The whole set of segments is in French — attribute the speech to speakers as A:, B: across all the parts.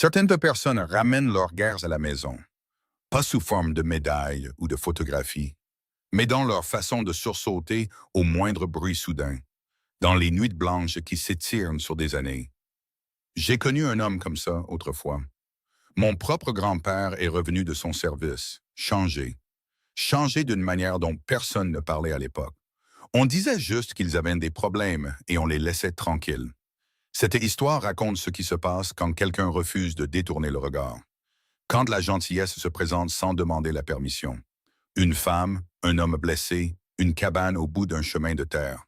A: Certaines personnes ramènent leurs guerres à la maison, pas sous forme de médailles ou de photographies, mais dans leur façon de sursauter au moindre bruit soudain, dans les nuits blanches qui s'étirent sur des années. J'ai connu un homme comme ça autrefois. Mon propre grand-père est revenu de son service, changé d'une manière dont personne ne parlait à l'époque. On disait juste qu'ils avaient des problèmes et on les laissait tranquilles. Cette histoire raconte ce qui se passe quand quelqu'un refuse de détourner le regard. Quand la gentillesse se présente sans demander la permission. Une femme, un homme blessé, une cabane au bout d'un chemin de terre.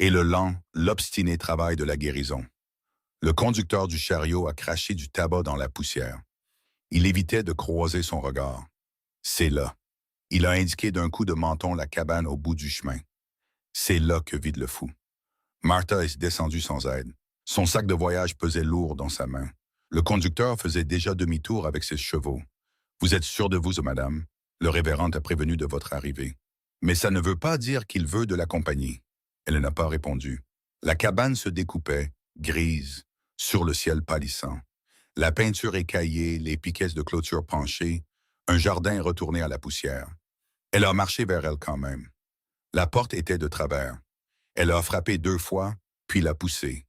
A: Et le lent, l'obstiné travail de la guérison. Le conducteur du chariot a craché du tabac dans la poussière. Il évitait de croiser son regard. C'est là. Il a indiqué d'un coup de menton la cabane au bout du chemin. C'est là que vide le fou. Martha est descendue sans aide. Son sac de voyage pesait lourd dans sa main. Le conducteur faisait déjà demi-tour avec ses chevaux. « Vous êtes sûr de vous, madame? » Le révérend a prévenu de votre arrivée. « Mais ça ne veut pas dire qu'il veut de la compagnie. » Elle n'a pas répondu. La cabane se découpait, grise, sur le ciel pâlissant. La peinture écaillée, les piquets de clôture penchés, un jardin retourné à la poussière. Elle a marché vers elle quand même. La porte était de travers. Elle a frappé 2 fois, puis l'a poussée.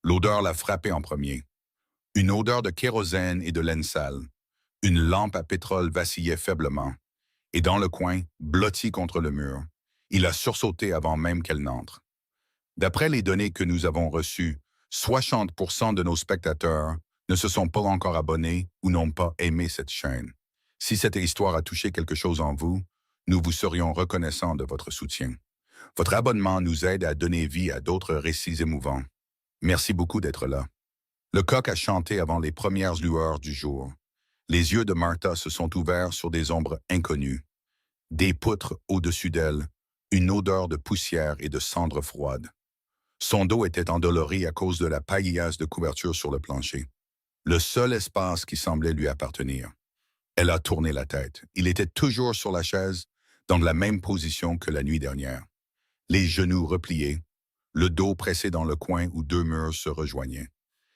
A: L'odeur l'a frappé en premier. Une odeur de kérosène et de laine sale. Une lampe à pétrole vacillait faiblement. Et dans le coin, blotti contre le mur, il a sursauté avant même qu'elle n'entre. D'après les données que nous avons reçues, 60% de nos spectateurs ne se sont pas encore abonnés ou n'ont pas aimé cette chaîne. Si cette histoire a touché quelque chose en vous, nous vous serions reconnaissants de votre soutien. Votre abonnement nous aide à donner vie à d'autres récits émouvants. Merci beaucoup d'être là. Le coq a chanté avant les premières lueurs du jour. Les yeux de Martha se sont ouverts sur des ombres inconnues. Des poutres au-dessus d'elle, une odeur de poussière et de cendres froides. Son dos était endolori à cause de la paillasse de couverture sur le plancher. Le seul espace qui semblait lui appartenir. Elle a tourné la tête. Il était toujours sur la chaise, dans la même position que la nuit dernière. Les genoux repliés, le dos pressé dans le coin où 2 murs se rejoignaient.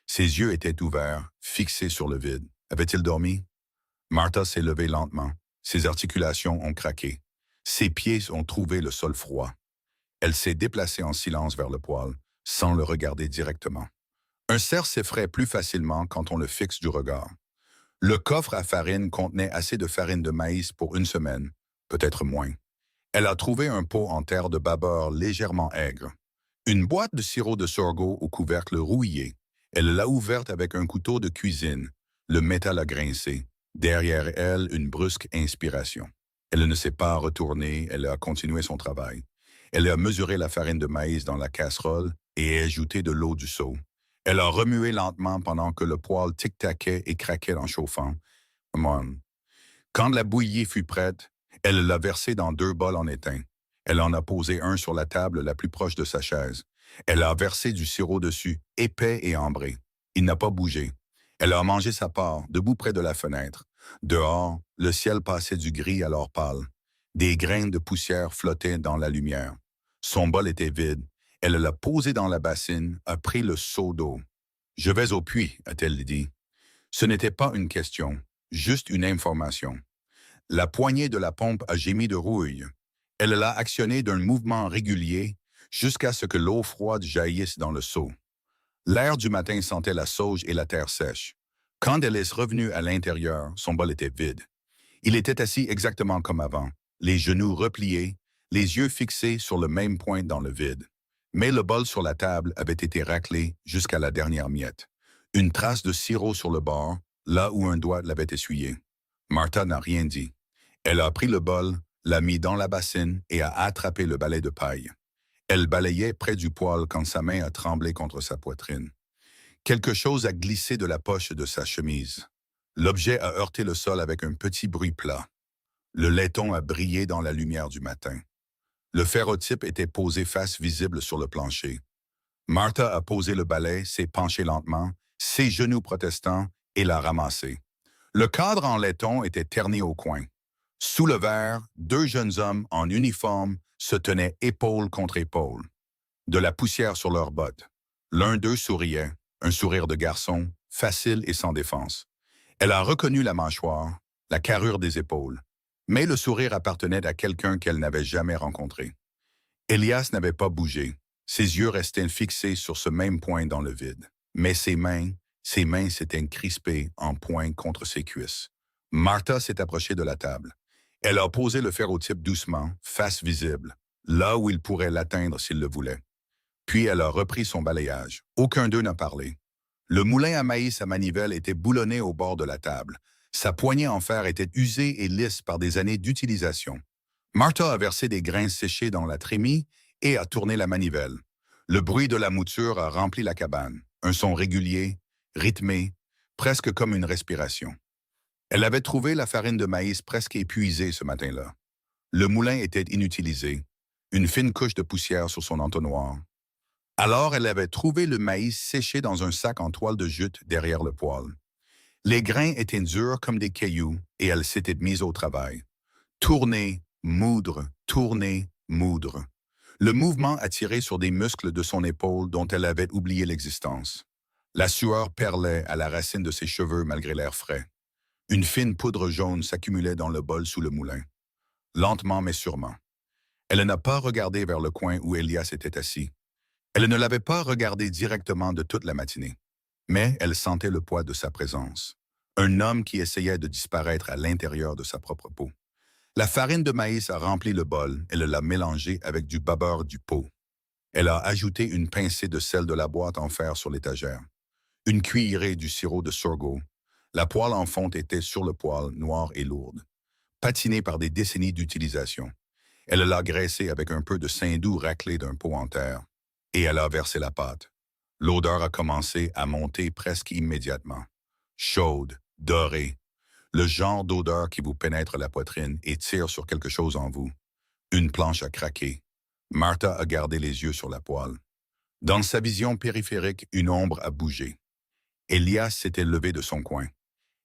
A: Ses yeux étaient ouverts, fixés sur le vide. Avait-il dormi? Martha s'est levée lentement. Ses articulations ont craqué. Ses pieds ont trouvé le sol froid. Elle s'est déplacée en silence vers le poêle, sans le regarder directement. Un cerf s'effraie plus facilement quand on le fixe du regard. Le coffre à farine contenait assez de farine de maïs pour 1 semaine, peut-être moins. Elle a trouvé un pot en terre de babeur légèrement aigre. Une boîte de sirop de sorgho au couvercle rouillé. Elle l'a ouverte avec un couteau de cuisine. Le métal a grincé. Derrière elle, une brusque inspiration. Elle ne s'est pas retournée, elle a continué son travail. Elle a mesuré la farine de maïs dans la casserole et ajouté de l'eau du seau. Elle a remué lentement pendant que le poêle tic-taquait et craquait en chauffant. Quand la bouillie fut prête, elle l'a versé dans 2 bols en étain. Elle en a posé un sur la table la plus proche de sa chaise. Elle a versé du sirop dessus, épais et ambré. Il n'a pas bougé. Elle a mangé sa part, debout près de la fenêtre. Dehors, le ciel passait du gris à l'or pâle. Des grains de poussière flottaient dans la lumière. Son bol était vide. Elle l'a posé dans la bassine, a pris le seau d'eau. « Je vais au puits », a-t-elle dit. Ce n'était pas une question, juste une information. La poignée de la pompe a gémi de rouille. Elle l'a actionnée d'un mouvement régulier jusqu'à ce que l'eau froide jaillisse dans le seau. L'air du matin sentait la sauge et la terre sèche. Quand elle est revenue à l'intérieur, son bol était vide. Il était assis exactement comme avant, les genoux repliés, les yeux fixés sur le même point dans le vide. Mais le bol sur la table avait été raclé jusqu'à la dernière miette. Une trace de sirop sur le bord, là où un doigt l'avait essuyé. Martha n'a rien dit. Elle a pris le bol, l'a mis dans la bassine et a attrapé le balai de paille. Elle balayait près du poêle quand sa main a tremblé contre sa poitrine. Quelque chose a glissé de la poche de sa chemise. L'objet a heurté le sol avec un petit bruit plat. Le laiton a brillé dans la lumière du matin. Le ferrotype était posé face visible sur le plancher. Martha a posé le balai, s'est penchée lentement, ses genoux protestants, et l'a ramassé. Le cadre en laiton était terni au coin. Sous le verre, 2 jeunes hommes en uniforme se tenaient épaule contre épaule. De la poussière sur leurs bottes. L'un d'eux souriait, un sourire de garçon, facile et sans défense. Elle a reconnu la mâchoire, la carrure des épaules, mais le sourire appartenait à quelqu'un qu'elle n'avait jamais rencontré. Elias n'avait pas bougé. Ses yeux restaient fixés sur ce même point dans le vide. Mais ses mains s'étaient crispées en poing contre ses cuisses. Martha s'est approchée de la table. Elle a posé le ferrotype doucement, face visible, là où il pourrait l'atteindre s'il le voulait. Puis elle a repris son balayage. Aucun d'eux n'a parlé. Le moulin à maïs à manivelle était boulonné au bord de la table. Sa poignée en fer était usée et lisse par des années d'utilisation. Martha a versé des grains séchés dans la trémie et a tourné la manivelle. Le bruit de la mouture a rempli la cabane. Un son régulier, rythmé, presque comme une respiration. Elle avait trouvé la farine de maïs presque épuisée ce matin-là. Le moulin était inutilisé, une fine couche de poussière sur son entonnoir. Alors elle avait trouvé le maïs séché dans un sac en toile de jute derrière le poêle. Les grains étaient durs comme des cailloux et elle s'était mise au travail. Tourner, tourner, moudre. Le mouvement attirait sur des muscles de son épaule dont elle avait oublié l'existence. La sueur perlait à la racine de ses cheveux malgré l'air frais. Une fine poudre jaune s'accumulait dans le bol sous le moulin. Lentement mais sûrement. Elle n'a pas regardé vers le coin où Elias était assis. Elle ne l'avait pas regardé directement de toute la matinée. Mais elle sentait le poids de sa présence. Un homme qui essayait de disparaître à l'intérieur de sa propre peau. La farine de maïs a rempli le bol et l'a mélangé avec du babeur du pot. Elle a ajouté une pincée de sel de la boîte en fer sur l'étagère. Une cuillerée du sirop de sorgho. La poêle en fonte était sur le poêle, noire et lourde, patinée par des décennies d'utilisation. Elle l'a graissée avec un peu de saindoux raclé d'un pot en terre. Et elle a versé la pâte. L'odeur a commencé à monter presque immédiatement. Chaude, dorée, le genre d'odeur qui vous pénètre la poitrine et tire sur quelque chose en vous. Une planche a craqué. Martha a gardé les yeux sur la poêle. Dans sa vision périphérique, une ombre a bougé. Elias s'était levé de son coin.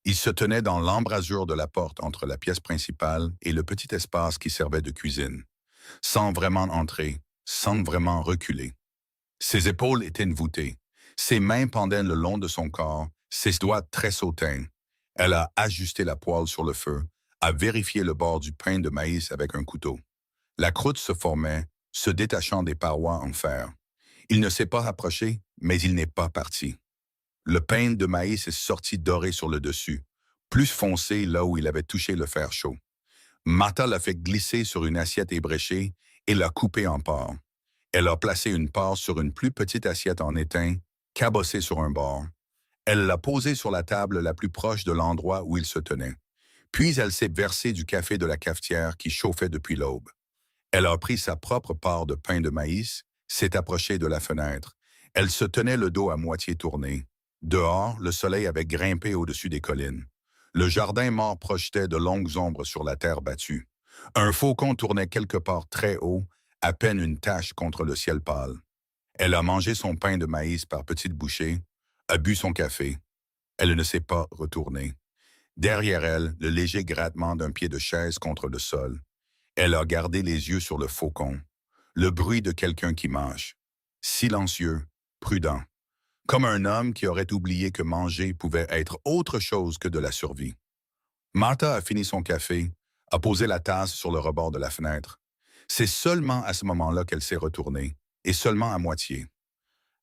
A: Il se tenait dans l'embrasure de la porte entre la pièce principale et le petit espace qui servait de cuisine, sans vraiment entrer, sans vraiment reculer. Ses épaules étaient voûtées. Ses mains pendaient le long de son corps, ses doigts très sautins. Elle a ajusté la poêle sur le feu, a vérifié le bord du pain de maïs avec un couteau. La croûte se formait, se détachant des parois en fer. Il ne s'est pas approché, mais il n'est pas parti. Le pain de maïs est sorti doré sur le dessus, plus foncé là où il avait touché le fer chaud. Martha l'a fait glisser sur une assiette ébréchée et l'a coupé en parts. Elle a placé une part sur une plus petite assiette en étain, cabossée sur un bord. Elle l'a posée sur la table la plus proche de l'endroit où il se tenait. Puis elle s'est versée du café de la cafetière qui chauffait depuis l'aube. Elle a pris sa propre part de pain de maïs, s'est approchée de la fenêtre. Elle se tenait le dos à moitié tourné. Dehors, le soleil avait grimpé au-dessus des collines. Le jardin mort projetait de longues ombres sur la terre battue. Un faucon tournait quelque part très haut, à peine une tache contre le ciel pâle. Elle a mangé son pain de maïs par petites bouchées, a bu son café. Elle ne s'est pas retournée. Derrière elle, le léger grattement d'un pied de chaise contre le sol. Elle a gardé les yeux sur le faucon. Le bruit de quelqu'un qui mange. Silencieux, prudent. Comme un homme qui aurait oublié que manger pouvait être autre chose que de la survie. Martha a fini son café, a posé la tasse sur le rebord de la fenêtre. C'est seulement à ce moment-là qu'elle s'est retournée, et seulement à moitié.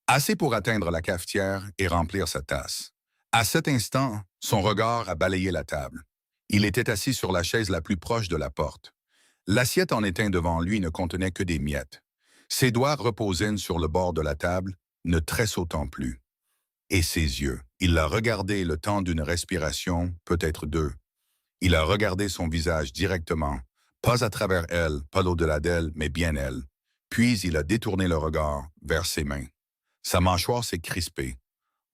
A: Assez pour atteindre la cafetière et remplir sa tasse. À cet instant, son regard a balayé la table. Il était assis sur la chaise la plus proche de la porte. L'assiette en étain devant lui ne contenait que des miettes. Ses doigts reposaient sur le bord de la table, ne tressautant plus. Et ses yeux. Il l'a regardé le temps d'une respiration, peut-être deux. Il a regardé son visage directement, pas à travers elle, pas au-delà d'elle, mais bien elle. Puis il a détourné le regard vers ses mains. Sa mâchoire s'est crispée.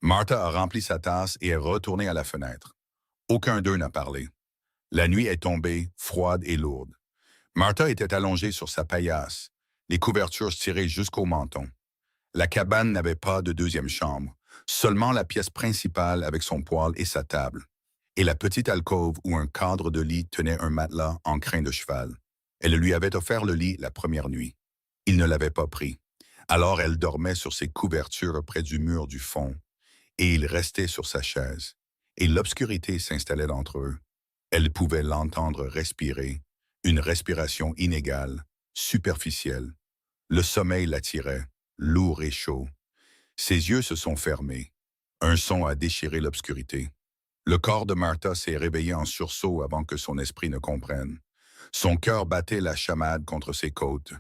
A: Martha a rempli sa tasse et est retournée à la fenêtre. Aucun d'eux n'a parlé. La nuit est tombée, froide et lourde. Martha était allongée sur sa paillasse, les couvertures tirées jusqu'au menton. La cabane n'avait pas de deuxième chambre, seulement la pièce principale avec son poêle et sa table, et la petite alcôve où un cadre de lit tenait un matelas en crin de cheval. Elle lui avait offert le lit la première nuit. Il ne l'avait pas pris. Alors elle dormait sur ses couvertures près du mur du fond, et il restait sur sa chaise. et l'obscurité s'installait entre eux. Elle pouvait l'entendre respirer, une respiration inégale, superficielle. Le sommeil l'attirait, lourd et chaud. Ses yeux se sont fermés. Un son a déchiré l'obscurité. Le corps de Martha s'est réveillé en sursaut avant que son esprit ne comprenne. Son cœur battait la chamade contre ses côtes.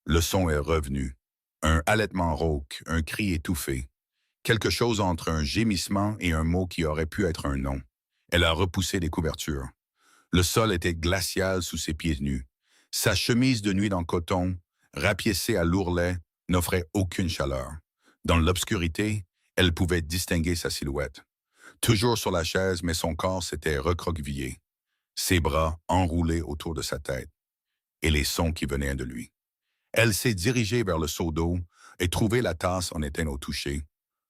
A: Le son est revenu. Un halètement rauque, un cri étouffé. Quelque chose entre un gémissement et un mot qui aurait pu être un nom. Elle a repoussé les couvertures. Le sol était glacial sous ses pieds nus. Sa chemise de nuit en coton, rapiécée à l'ourlet, n'offrait aucune chaleur. Dans l'obscurité, elle pouvait distinguer sa silhouette. Toujours sur la chaise, mais son corps s'était recroquevillé. Ses bras enroulés autour de sa tête. Et les sons qui venaient de lui. Elle s'est dirigée vers le seau d'eau et trouvé la tasse en éteint au toucher.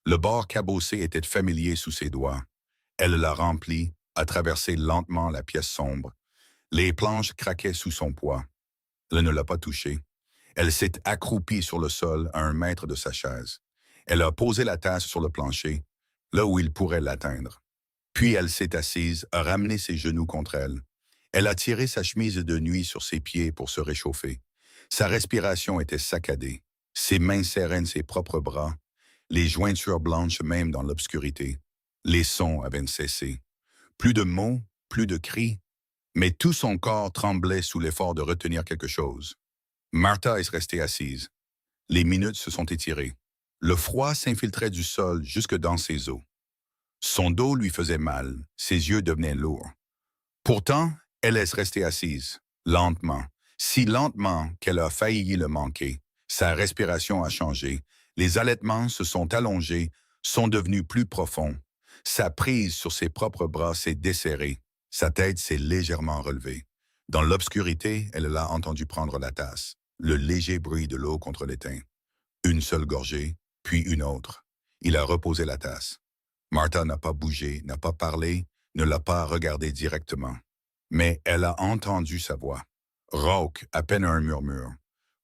A: Le bord cabossé était familier sous ses doigts. Elle l'a rempli, a traversé lentement la pièce sombre. Les planches craquaient sous son poids. Elle ne l'a pas touché. Elle s'est accroupie sur le sol à 1 mètre de sa chaise. Elle a posé la tasse sur le plancher, là où il pourrait l'atteindre. Puis elle s'est assise, a ramené ses genoux contre elle. Elle a tiré sa chemise de nuit sur ses pieds pour se réchauffer. Sa respiration était saccadée. Ses mains serraient ses propres bras, les jointures blanches même dans l'obscurité. Les sons avaient cessé. Plus de mots, plus de cris, mais tout son corps tremblait sous l'effort de retenir quelque chose. Martha est restée assise. Les minutes se sont étirées. Le froid s'infiltrait du sol jusque dans ses os. Son dos lui faisait mal, ses yeux devenaient lourds. Pourtant, elle est restée assise, lentement, si lentement qu'elle a failli le manquer. Sa respiration a changé, les halètements se sont allongés, sont devenus plus profonds. Sa prise sur ses propres bras s'est desserrée, sa tête s'est légèrement relevée. Dans l'obscurité, elle l'a entendu prendre la tasse, le léger bruit de l'eau contre l'étain. Une seule gorgée, puis une autre. Il a reposé la tasse. Martha n'a pas bougé, n'a pas parlé, ne l'a pas regardé directement. Mais elle a entendu sa voix. Rauque, à peine un murmure.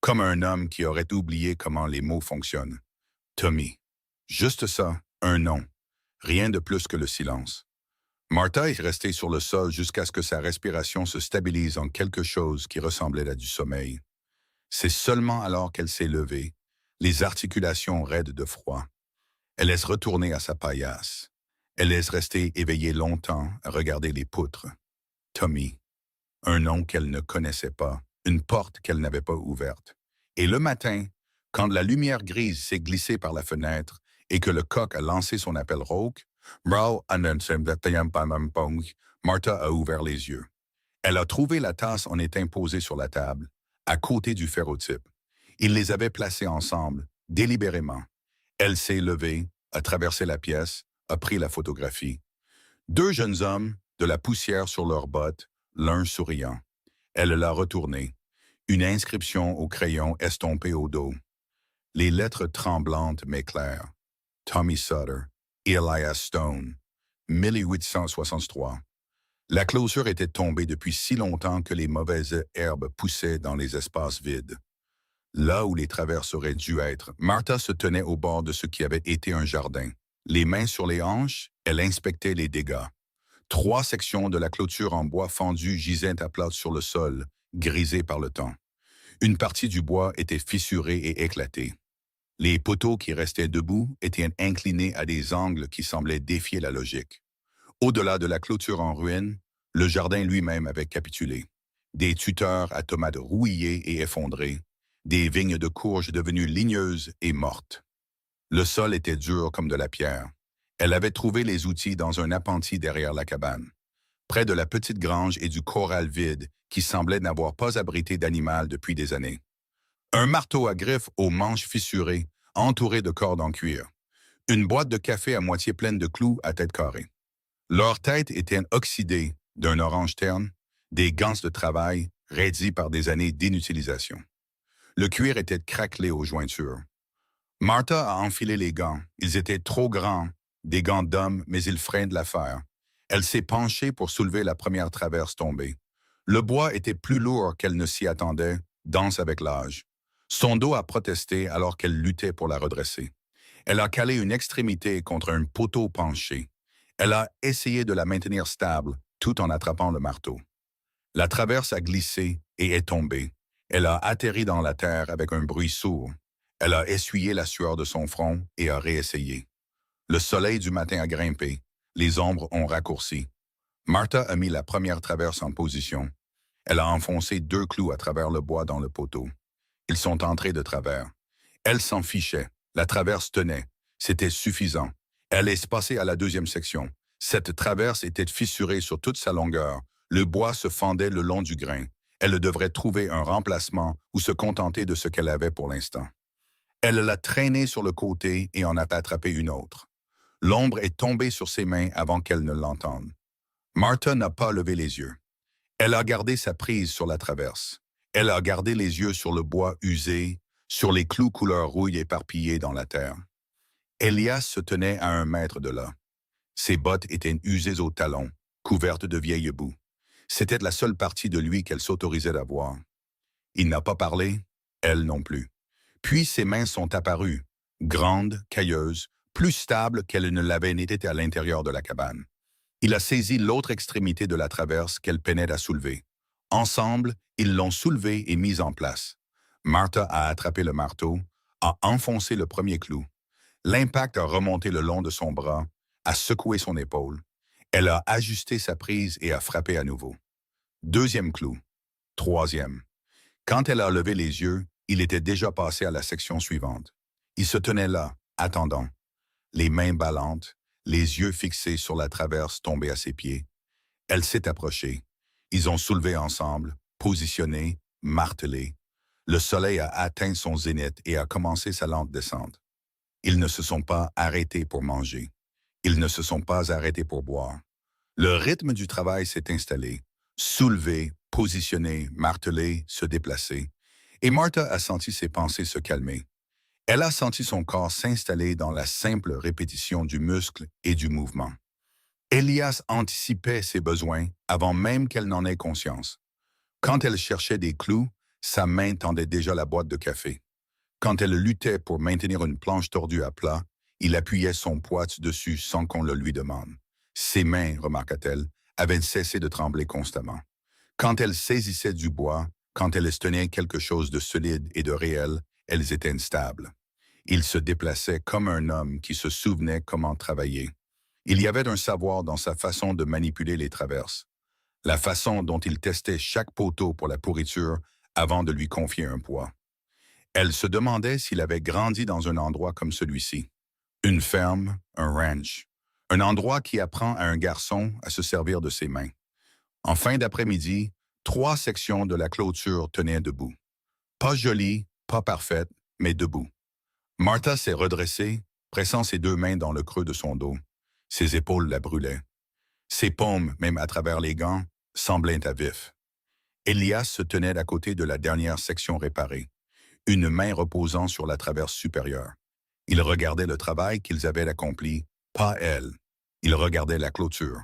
A: Comme un homme qui aurait oublié comment les mots fonctionnent. Tommy. Juste ça, un nom. Rien de plus que le silence. Martha est restée sur le sol jusqu'à ce que sa respiration se stabilise en quelque chose qui ressemblait à du sommeil. C'est seulement alors qu'elle s'est levée, les articulations raides de froid. Elle laisse retourner à sa paillasse. Elle laisse rester éveillée longtemps à regarder les poutres. Tommy. Un nom qu'elle ne connaissait pas, une porte qu'elle n'avait pas ouverte. Et le matin, quand la lumière grise s'est glissée par la fenêtre et que le coq a lancé son appel rauque, Martha a ouvert les yeux. Elle a trouvé la tasse en étain posée sur la table, à côté du ferrotype. Ils les avaient placés ensemble, délibérément. Elle s'est levée, a traversé la pièce, a pris la photographie. 2 jeunes hommes, de la poussière sur leurs bottes, l'un souriant. Elle l'a retourné. Une inscription au crayon estompée au dos. Les lettres tremblantes mais claires. Tommy Sutter, Elias Stone, 1863. La clôture était tombée depuis si longtemps que les mauvaises herbes poussaient dans les espaces vides. Là où les traverses auraient dû être, Martha se tenait au bord de ce qui avait été un jardin. Les mains sur les hanches, elle inspectait les dégâts. 3 sections de la clôture en bois fendu gisaient à plat sur le sol, grisées par le temps. Une partie du bois était fissurée et éclatée. Les poteaux qui restaient debout étaient inclinés à des angles qui semblaient défier la logique. Au-delà de la clôture en ruine, le jardin lui-même avait capitulé. Des tuteurs à tomates rouillées et effondrées, des vignes de courges devenues ligneuses et mortes. Le sol était dur comme de la pierre. Elle avait trouvé les outils dans un appentis derrière la cabane, près de la petite grange et du corral vide qui semblait n'avoir pas abrité d'animal depuis des années. Un marteau à griffes aux manches fissurées, entouré de cordes en cuir. Une boîte de café à moitié pleine de clous à tête carrée. Leurs têtes étaient oxydées d'un orange terne, des gants de travail raidis par des années d'inutilisation. Le cuir était craquelé aux jointures. Martha a enfilé les gants. Ils étaient trop grands, des gants d'homme, mais ils freinaient de l'affaire. Elle s'est penchée pour soulever la première traverse tombée. Le bois était plus lourd qu'elle ne s'y attendait, dense avec l'âge. Son dos a protesté alors qu'elle luttait pour la redresser. Elle a calé une extrémité contre un poteau penché. Elle a essayé de la maintenir stable tout en attrapant le marteau. La traverse a glissé et est tombée. Elle a atterri dans la terre avec un bruit sourd. Elle a essuyé la sueur de son front et a réessayé. Le soleil du matin a grimpé. Les ombres ont raccourci. Martha a mis la première traverse en position. Elle a enfoncé 2 clous à travers le bois dans le poteau. Ils sont entrés de travers. Elle s'en fichait. La traverse tenait. C'était suffisant. Elle est passée à la deuxième section. Cette traverse était fissurée sur toute sa longueur. Le bois se fendait le long du grain. Elle devrait trouver un remplacement ou se contenter de ce qu'elle avait pour l'instant. Elle l'a traînée sur le côté et en a attrapé une autre. L'ombre est tombée sur ses mains avant qu'elle ne l'entende. Martha n'a pas levé les yeux. Elle a gardé sa prise sur la traverse. Elle a gardé les yeux sur le bois usé, sur les clous couleur rouille éparpillés dans la terre. Elias se tenait à 1 mètre de là. Ses bottes étaient usées aux talons, couvertes de vieilles boue. C'était la seule partie de lui qu'elle s'autorisait à voir. Il n'a pas parlé, elle non plus. Puis ses mains sont apparues, grandes, cailleuses, plus stables qu'elles ne l'avaient été à l'intérieur de la cabane. Il a saisi l'autre extrémité de la traverse qu'elle peinait à soulever. Ensemble, ils l'ont soulevée et mise en place. Martha a attrapé le marteau, a enfoncé le premier clou. L'impact a remonté le long de son bras, a secoué son épaule. Elle a ajusté sa prise et a frappé à nouveau. Deuxième clou. Troisième. Quand elle a levé les yeux, il était déjà passé à la section suivante. Il se tenait là, attendant, les mains ballantes, les yeux fixés sur la traverse tombée à ses pieds. Elle s'est approchée. Ils ont soulevé ensemble, positionné, martelé. Le soleil a atteint son zénith et a commencé sa lente descente. Ils ne se sont pas arrêtés pour manger. Ils ne se sont pas arrêtés pour boire. Le rythme du travail s'est installé. Soulever, positionner, marteler, se déplacer. Et Martha a senti ses pensées se calmer. Elle a senti son corps s'installer dans la simple répétition du muscle et du mouvement. Elias anticipait ses besoins avant même qu'elle n'en ait conscience. Quand elle cherchait des clous, sa main tendait déjà la boîte de café. Quand elle luttait pour maintenir une planche tordue à plat, il appuyait son poids dessus sans qu'on le lui demande. Ses mains, remarqua-t-elle, avaient cessé de trembler constamment. Quand elle saisissait du bois, quand elle tenait quelque chose de solide et de réel, elles étaient instables. Il se déplaçait comme un homme qui se souvenait comment travailler. Il y avait un savoir dans sa façon de manipuler les traverses, la façon dont il testait chaque poteau pour la pourriture avant de lui confier un poids. Elle se demandait s'il avait grandi dans un endroit comme celui-ci. Une ferme, un ranch, un endroit qui apprend à un garçon à se servir de ses mains. En fin d'après-midi, 3 sections de la clôture tenaient debout. Pas jolies, pas parfaites, mais debout. Martha s'est redressée, pressant ses 2 mains dans le creux de son dos. Ses épaules la brûlaient. Ses paumes, même à travers les gants, semblaient à vif. Elias se tenait à côté de la dernière section réparée, une main reposant sur la traverse supérieure. Il regardait le travail qu'ils avaient accompli, pas elle. Il regardait la clôture.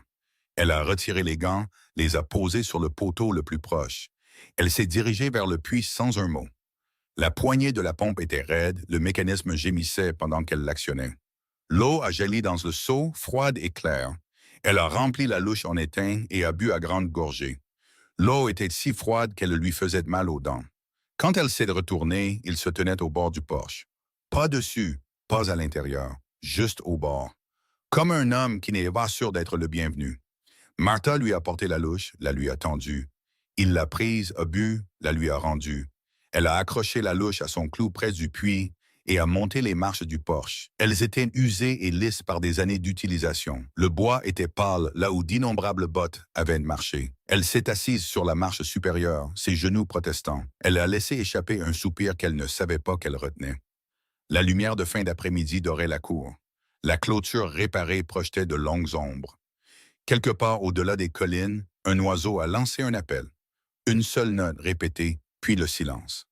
A: Elle a retiré les gants, les a posés sur le poteau le plus proche. Elle s'est dirigée vers le puits sans un mot. La poignée de la pompe était raide, le mécanisme gémissait pendant qu'elle l'actionnait. L'eau a jailli dans le seau, froide et claire. Elle a rempli la louche en étain et a bu à grande gorgée. L'eau était si froide qu'elle lui faisait mal aux dents. Quand elle s'est retournée, il se tenait au bord du porche. Pas dessus, pas à l'intérieur, juste au bord. Comme un homme qui n'est pas sûr d'être le bienvenu. Martha lui a porté la louche, la lui a tendue. Il l'a prise, a bu, la lui a rendue. Elle a accroché la louche à son clou près du puits et a monté les marches du porche. Elles étaient usées et lisses par des années d'utilisation. Le bois était pâle là où d'innombrables bottes avaient marché. Elle s'est assise sur la marche supérieure, ses genoux protestants. Elle a laissé échapper un soupir qu'elle ne savait pas qu'elle retenait. La lumière de fin d'après-midi dorait la cour. La clôture réparée projetait de longues ombres. Quelque part au-delà des collines, un oiseau a lancé un appel. Une seule note répétée, puis le silence.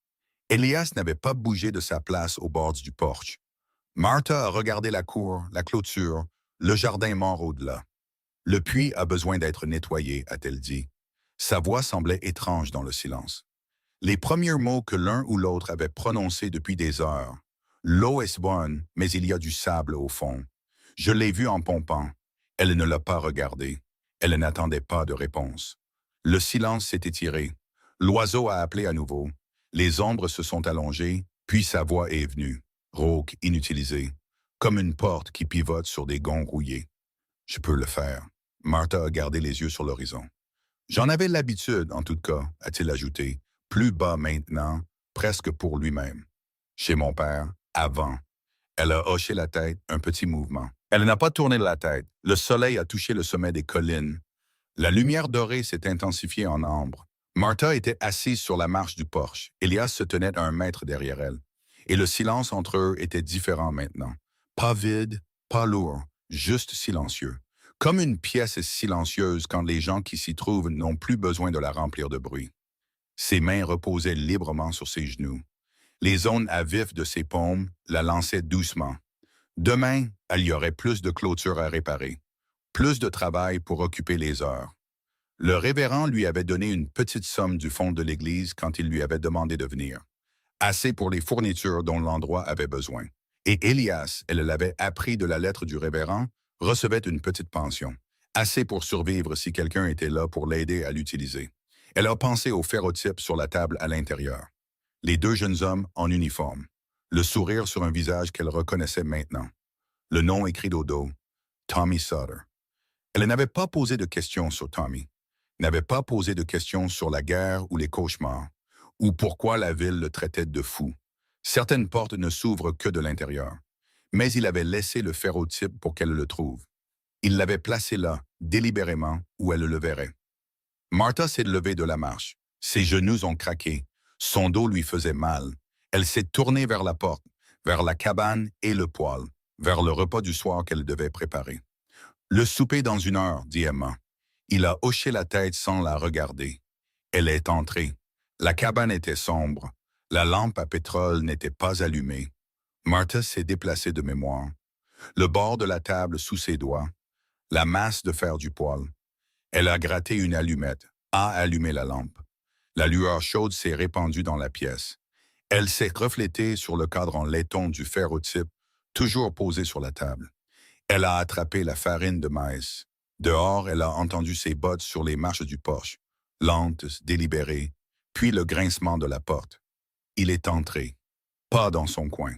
A: Elias n'avait pas bougé de sa place au bord du porche. Martha a regardé la cour, la clôture, le jardin mort au-delà. Le puits a besoin d'être nettoyé, a-t-elle dit. Sa voix semblait étrange dans le silence. Les premiers mots que l'un ou l'autre avait prononcés depuis des heures. L'eau est bonne, mais il y a du sable au fond. Je l'ai vu en pompant. Elle ne l'a pas regardé. Elle n'attendait pas de réponse. Le silence s'est étiré. L'oiseau a appelé à nouveau. Les ombres se sont allongées, puis sa voix est venue, rauque, inutilisée, comme une porte qui pivote sur des gonds rouillés. Je peux le faire. Martha a gardé les yeux sur l'horizon. J'en avais l'habitude, en tout cas, a-t-il ajouté, plus bas maintenant, presque pour lui-même. Chez mon père, avant. Elle a hoché la tête, un petit mouvement. Elle n'a pas tourné la tête. Le soleil a touché le sommet des collines. La lumière dorée s'est intensifiée en ambre. Martha était assise sur la marche du porche. Elias se tenait à 1 mètre derrière elle. Et le silence entre eux était différent maintenant. Pas vide, pas lourd, juste silencieux. Comme une pièce silencieuse quand les gens qui s'y trouvent n'ont plus besoin de la remplir de bruit. Ses mains reposaient librement sur ses genoux. Les zones à vif de ses paumes la lançaient doucement. Demain, il y aurait plus de clôtures à réparer, plus de travail pour occuper les heures. Le révérend lui avait donné une petite somme du fonds de l'Église quand il lui avait demandé de venir, assez pour les fournitures dont l'endroit avait besoin. Et Elias, elle l'avait appris de la lettre du révérend, recevait une petite pension, assez pour survivre si quelqu'un était là pour l'aider à l'utiliser. Elle a pensé au ferrotype sur la table à l'intérieur. Les 2 jeunes hommes en uniforme, le sourire sur un visage qu'elle reconnaissait maintenant. Le nom écrit au dos, Tommy Sutter. Elle n'avait pas posé de questions sur Tommy, n'avait pas posé de questions sur la guerre ou les cauchemars, ou pourquoi la ville le traitait de fou. Certaines portes ne s'ouvrent que de l'intérieur. Mais il avait laissé le ferrotype pour qu'elle le trouve. Il l'avait placé là, délibérément, où elle le verrait. Martha s'est levée de la marche. Ses genoux ont craqué. Son dos lui faisait mal. Elle s'est tournée vers la porte, vers la cabane et le poêle, vers le repas du soir qu'elle devait préparer. Le souper dans 1 heure, dit Emma. Il a hoché la tête sans la regarder. Elle est entrée. La cabane était sombre. La lampe à pétrole n'était pas allumée. Martha s'est déplacée de mémoire. Le bord de la table sous ses doigts, la masse de fer du poêle. Elle a gratté une allumette, a allumé la lampe. La lueur chaude s'est répandue dans la pièce. Elle s'est reflétée sur le cadre en laiton du ferrotype, toujours posé sur la table. Elle a attrapé la farine de maïs. Dehors, elle a entendu ses bottes sur les marches du porche, lentes, délibérées, puis le grincement de la porte. Il est entré, pas dans son coin,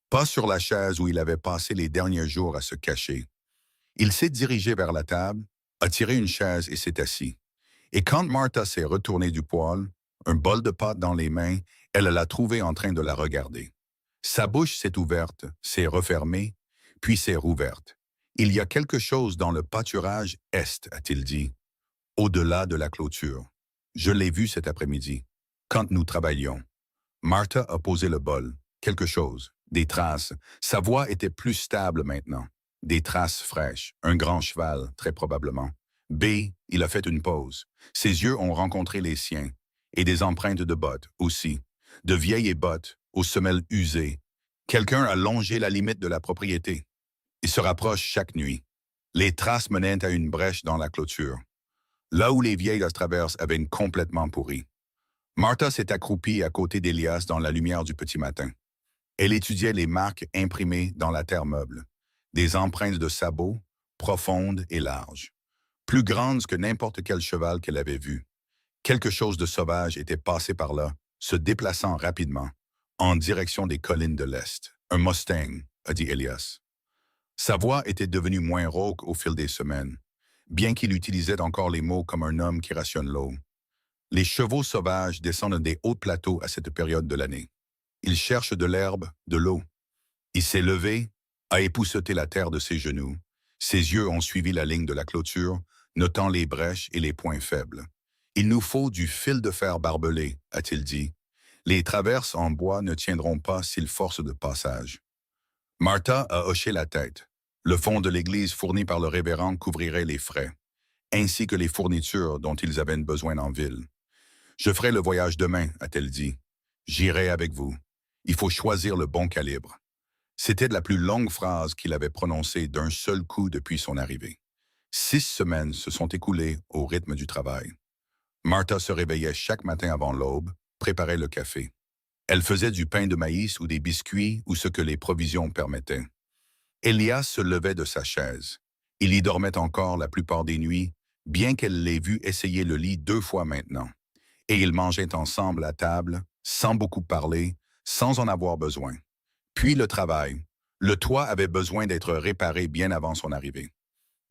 A: pas sur la chaise où il avait passé les derniers jours à se cacher. Il s'est dirigé vers la table, a tiré une chaise et s'est assis. Et quand Martha s'est retournée du poêle, un bol de pâte dans les mains, elle l'a trouvé en train de la regarder. Sa bouche s'est ouverte, s'est refermée, puis s'est rouverte. Il y a quelque chose dans le pâturage est, a-t-il dit, au-delà de la clôture. Je l'ai vu cet après-midi, quand nous travaillions. Martha a posé le bol. Quelque chose, des traces. Sa voix était plus stable maintenant. Des traces fraîches, un grand cheval, très probablement. B, il a fait une pause. Ses yeux ont rencontré les siens. Et des empreintes de bottes, aussi. De vieilles bottes, aux semelles usées. Quelqu'un a longé la limite de la propriété. Il se rapproche chaque nuit. Les traces menaient à une brèche dans la clôture. Là où les vieilles traverses avaient complètement pourri. Martha s'est accroupie à côté d'Elias dans la lumière du petit matin. Elle étudiait les marques imprimées dans la terre meuble. Des empreintes de sabots, profondes et larges. Plus grandes que n'importe quel cheval qu'elle avait vu. Quelque chose de sauvage était passé par là, se déplaçant rapidement, en direction des collines de l'Est. Un Mustang, a dit Elias. Sa voix était devenue moins rauque au fil des semaines, bien qu'il utilisait encore les mots comme un homme qui rationne l'eau. Les chevaux sauvages descendent des hauts plateaux à cette période de l'année. Ils cherchent de l'herbe, de l'eau. Il s'est levé, a épousseté la terre de ses genoux. Ses yeux ont suivi la ligne de la clôture, notant les brèches et les points faibles. Il nous faut du fil de fer barbelé, a-t-il dit. Les traverses en bois ne tiendront pas s'ils forcent de passage. Martha a hoché la tête. Le fonds de l'église fourni par le révérend couvrirait les frais, ainsi que les fournitures dont ils avaient besoin en ville. Je ferai le voyage demain, a-t-elle dit. J'irai avec vous. Il faut choisir le bon calibre. C'était la plus longue phrase qu'il avait prononcée d'un seul coup depuis son arrivée. 6 semaines se sont écoulées au rythme du travail. Martha se réveillait chaque matin avant l'aube, préparait le café. Elle faisait du pain de maïs ou des biscuits ou ce que les provisions permettaient. Elias se levait de sa chaise. Il y dormait encore la plupart des nuits, bien qu'elle l'ait vu essayer le lit 2 fois maintenant. Et ils mangeaient ensemble à table, sans beaucoup parler, sans en avoir besoin. Puis le travail. Le toit avait besoin d'être réparé bien avant son arrivée.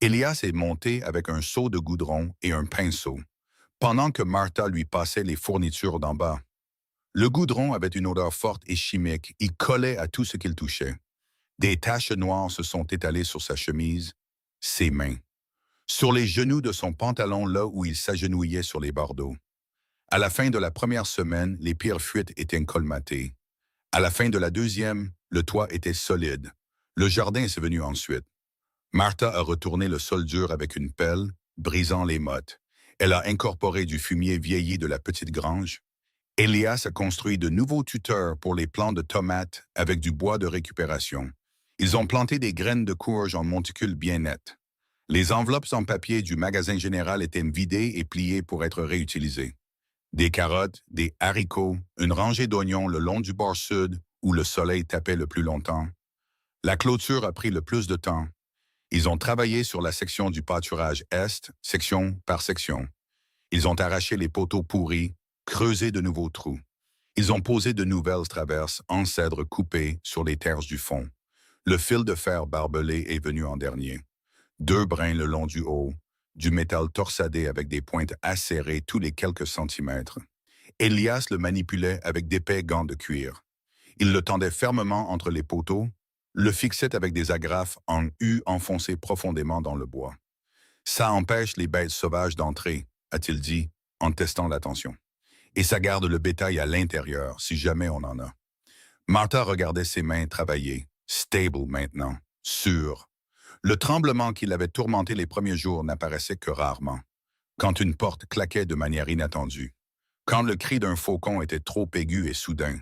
A: Elias est monté avec un seau de goudron et un pinceau, pendant que Martha lui passait les fournitures d'en bas. Le goudron avait une odeur forte et chimique, il collait à tout ce qu'il touchait. Des taches noires se sont étalées sur sa chemise, ses mains, sur les genoux de son pantalon là où il s'agenouillait sur les bardeaux. À la fin de la première semaine, les pires fuites étaient colmatées. À la fin de la deuxième, le toit était solide. Le jardin s'est venu ensuite. Martha a retourné le sol dur avec une pelle, brisant les mottes. Elle a incorporé du fumier vieilli de la petite grange. Elias a construit de nouveaux tuteurs pour les plants de tomates avec du bois de récupération. Ils ont planté des graines de courge en monticules bien nettes. Les enveloppes en papier du magasin général étaient vidées et pliées pour être réutilisées. Des carottes, des haricots, une rangée d'oignons le long du bord sud où le soleil tapait le plus longtemps. La clôture a pris le plus de temps. Ils ont travaillé sur la section du pâturage est, section par section. Ils ont arraché les poteaux pourris, creusé de nouveaux trous. Ils ont posé de nouvelles traverses en cèdre coupées sur les terres du fond. Le fil de fer barbelé est venu en dernier. 2 brins le long du haut, du métal torsadé avec des pointes acérées tous les quelques centimètres. Elias le manipulait avec d'épais gants de cuir. Il le tendait fermement entre les poteaux, le fixait avec des agrafes en U enfoncées profondément dans le bois. « Ça empêche les bêtes sauvages d'entrer », a-t-il dit, en testant la tension. « Et ça garde le bétail à l'intérieur, si jamais on en a. » Martha regardait ses mains travailler, stable maintenant, sûres. Le tremblement qui l'avait tourmenté les premiers jours n'apparaissait que rarement, quand une porte claquait de manière inattendue, quand le cri d'un faucon était trop aigu et soudain.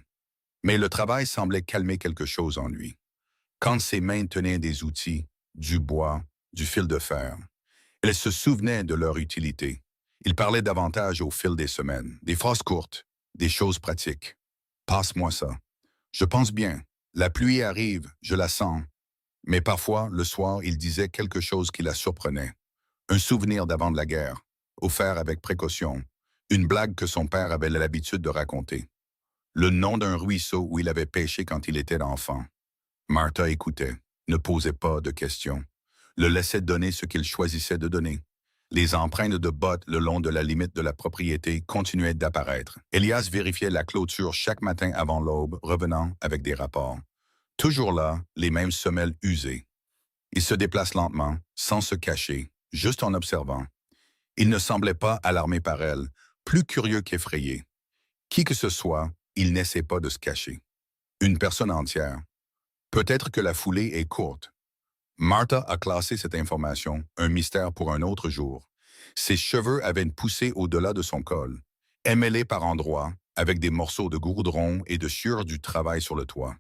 A: Mais le travail semblait calmer quelque chose en lui. Quand ses mains tenaient des outils, du bois, du fil de fer, elle se souvenait de leur utilité. Il parlait davantage au fil des semaines, des phrases courtes, des choses pratiques. « Passe-moi ça. Je pense bien. La pluie arrive, je la sens. » Mais parfois, le soir, il disait quelque chose qui la surprenait. Un souvenir d'avant de la guerre, offert avec précaution, une blague que son père avait l'habitude de raconter. Le nom d'un ruisseau où il avait pêché quand il était enfant. Martha écoutait, ne posait pas de questions, le laissait donner ce qu'il choisissait de donner. Les empreintes de bottes le long de la limite de la propriété continuaient d'apparaître. Elias vérifiait la clôture chaque matin avant l'aube, revenant avec des rapports. Toujours là, les mêmes semelles usées. Il se déplace lentement, sans se cacher, juste en observant. Il ne semblait pas alarmé par elle, plus curieux qu'effrayé. Qui que ce soit, il n'essaie pas de se cacher. Une personne entière. Peut-être que la foulée est courte. Martha a classé cette information, un mystère pour un autre jour. Ses cheveux avaient poussé au-delà de son col, émêlés par endroits, avec des morceaux de goudron et de chiure du travail sur le toit.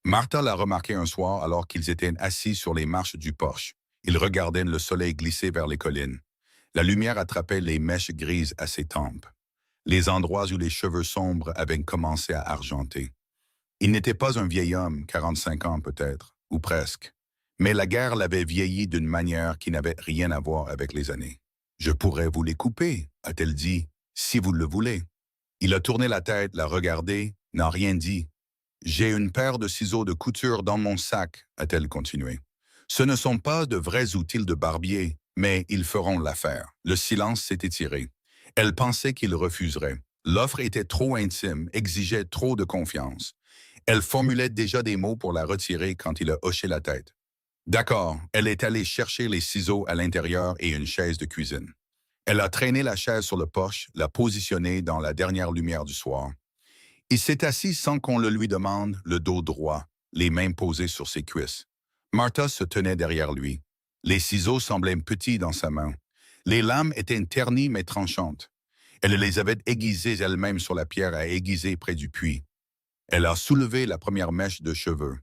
A: Martha l'a remarqué un soir alors qu'ils étaient assis sur les marches du porche. Ils regardaient le soleil glisser vers les collines. La lumière attrapait les mèches grises à ses tempes. Les endroits où les cheveux sombres avaient commencé à argenter. Il n'était pas un vieil homme, 45 ans peut-être, ou presque. Mais la guerre l'avait vieilli d'une manière qui n'avait rien à voir avec les années. « Je pourrais vous les couper », a-t-elle dit, « si vous le voulez. » Il a tourné la tête, l'a regardé, n'a rien dit. « J'ai une paire de ciseaux de couture dans mon sac », a-t-elle continué. « Ce ne sont pas de vrais outils de barbier, mais ils feront l'affaire. » Le silence s'est étiré. Elle pensait qu'il refuserait. L'offre était trop intime, exigeait trop de confiance. Elle formulait déjà des mots pour la retirer quand il a hoché la tête. D'accord, elle est allée chercher les ciseaux à l'intérieur et une chaise de cuisine. Elle a traîné la chaise sur le porche, l'a positionnée dans la dernière lumière du soir. Il s'est assis sans qu'on le lui demande, le dos droit, les mains posées sur ses cuisses. Martha se tenait derrière lui. Les ciseaux semblaient petits dans sa main. Les lames étaient ternies mais tranchantes. Elle les avait aiguisées elle-même sur la pierre à aiguiser près du puits. Elle a soulevé la première mèche de cheveux.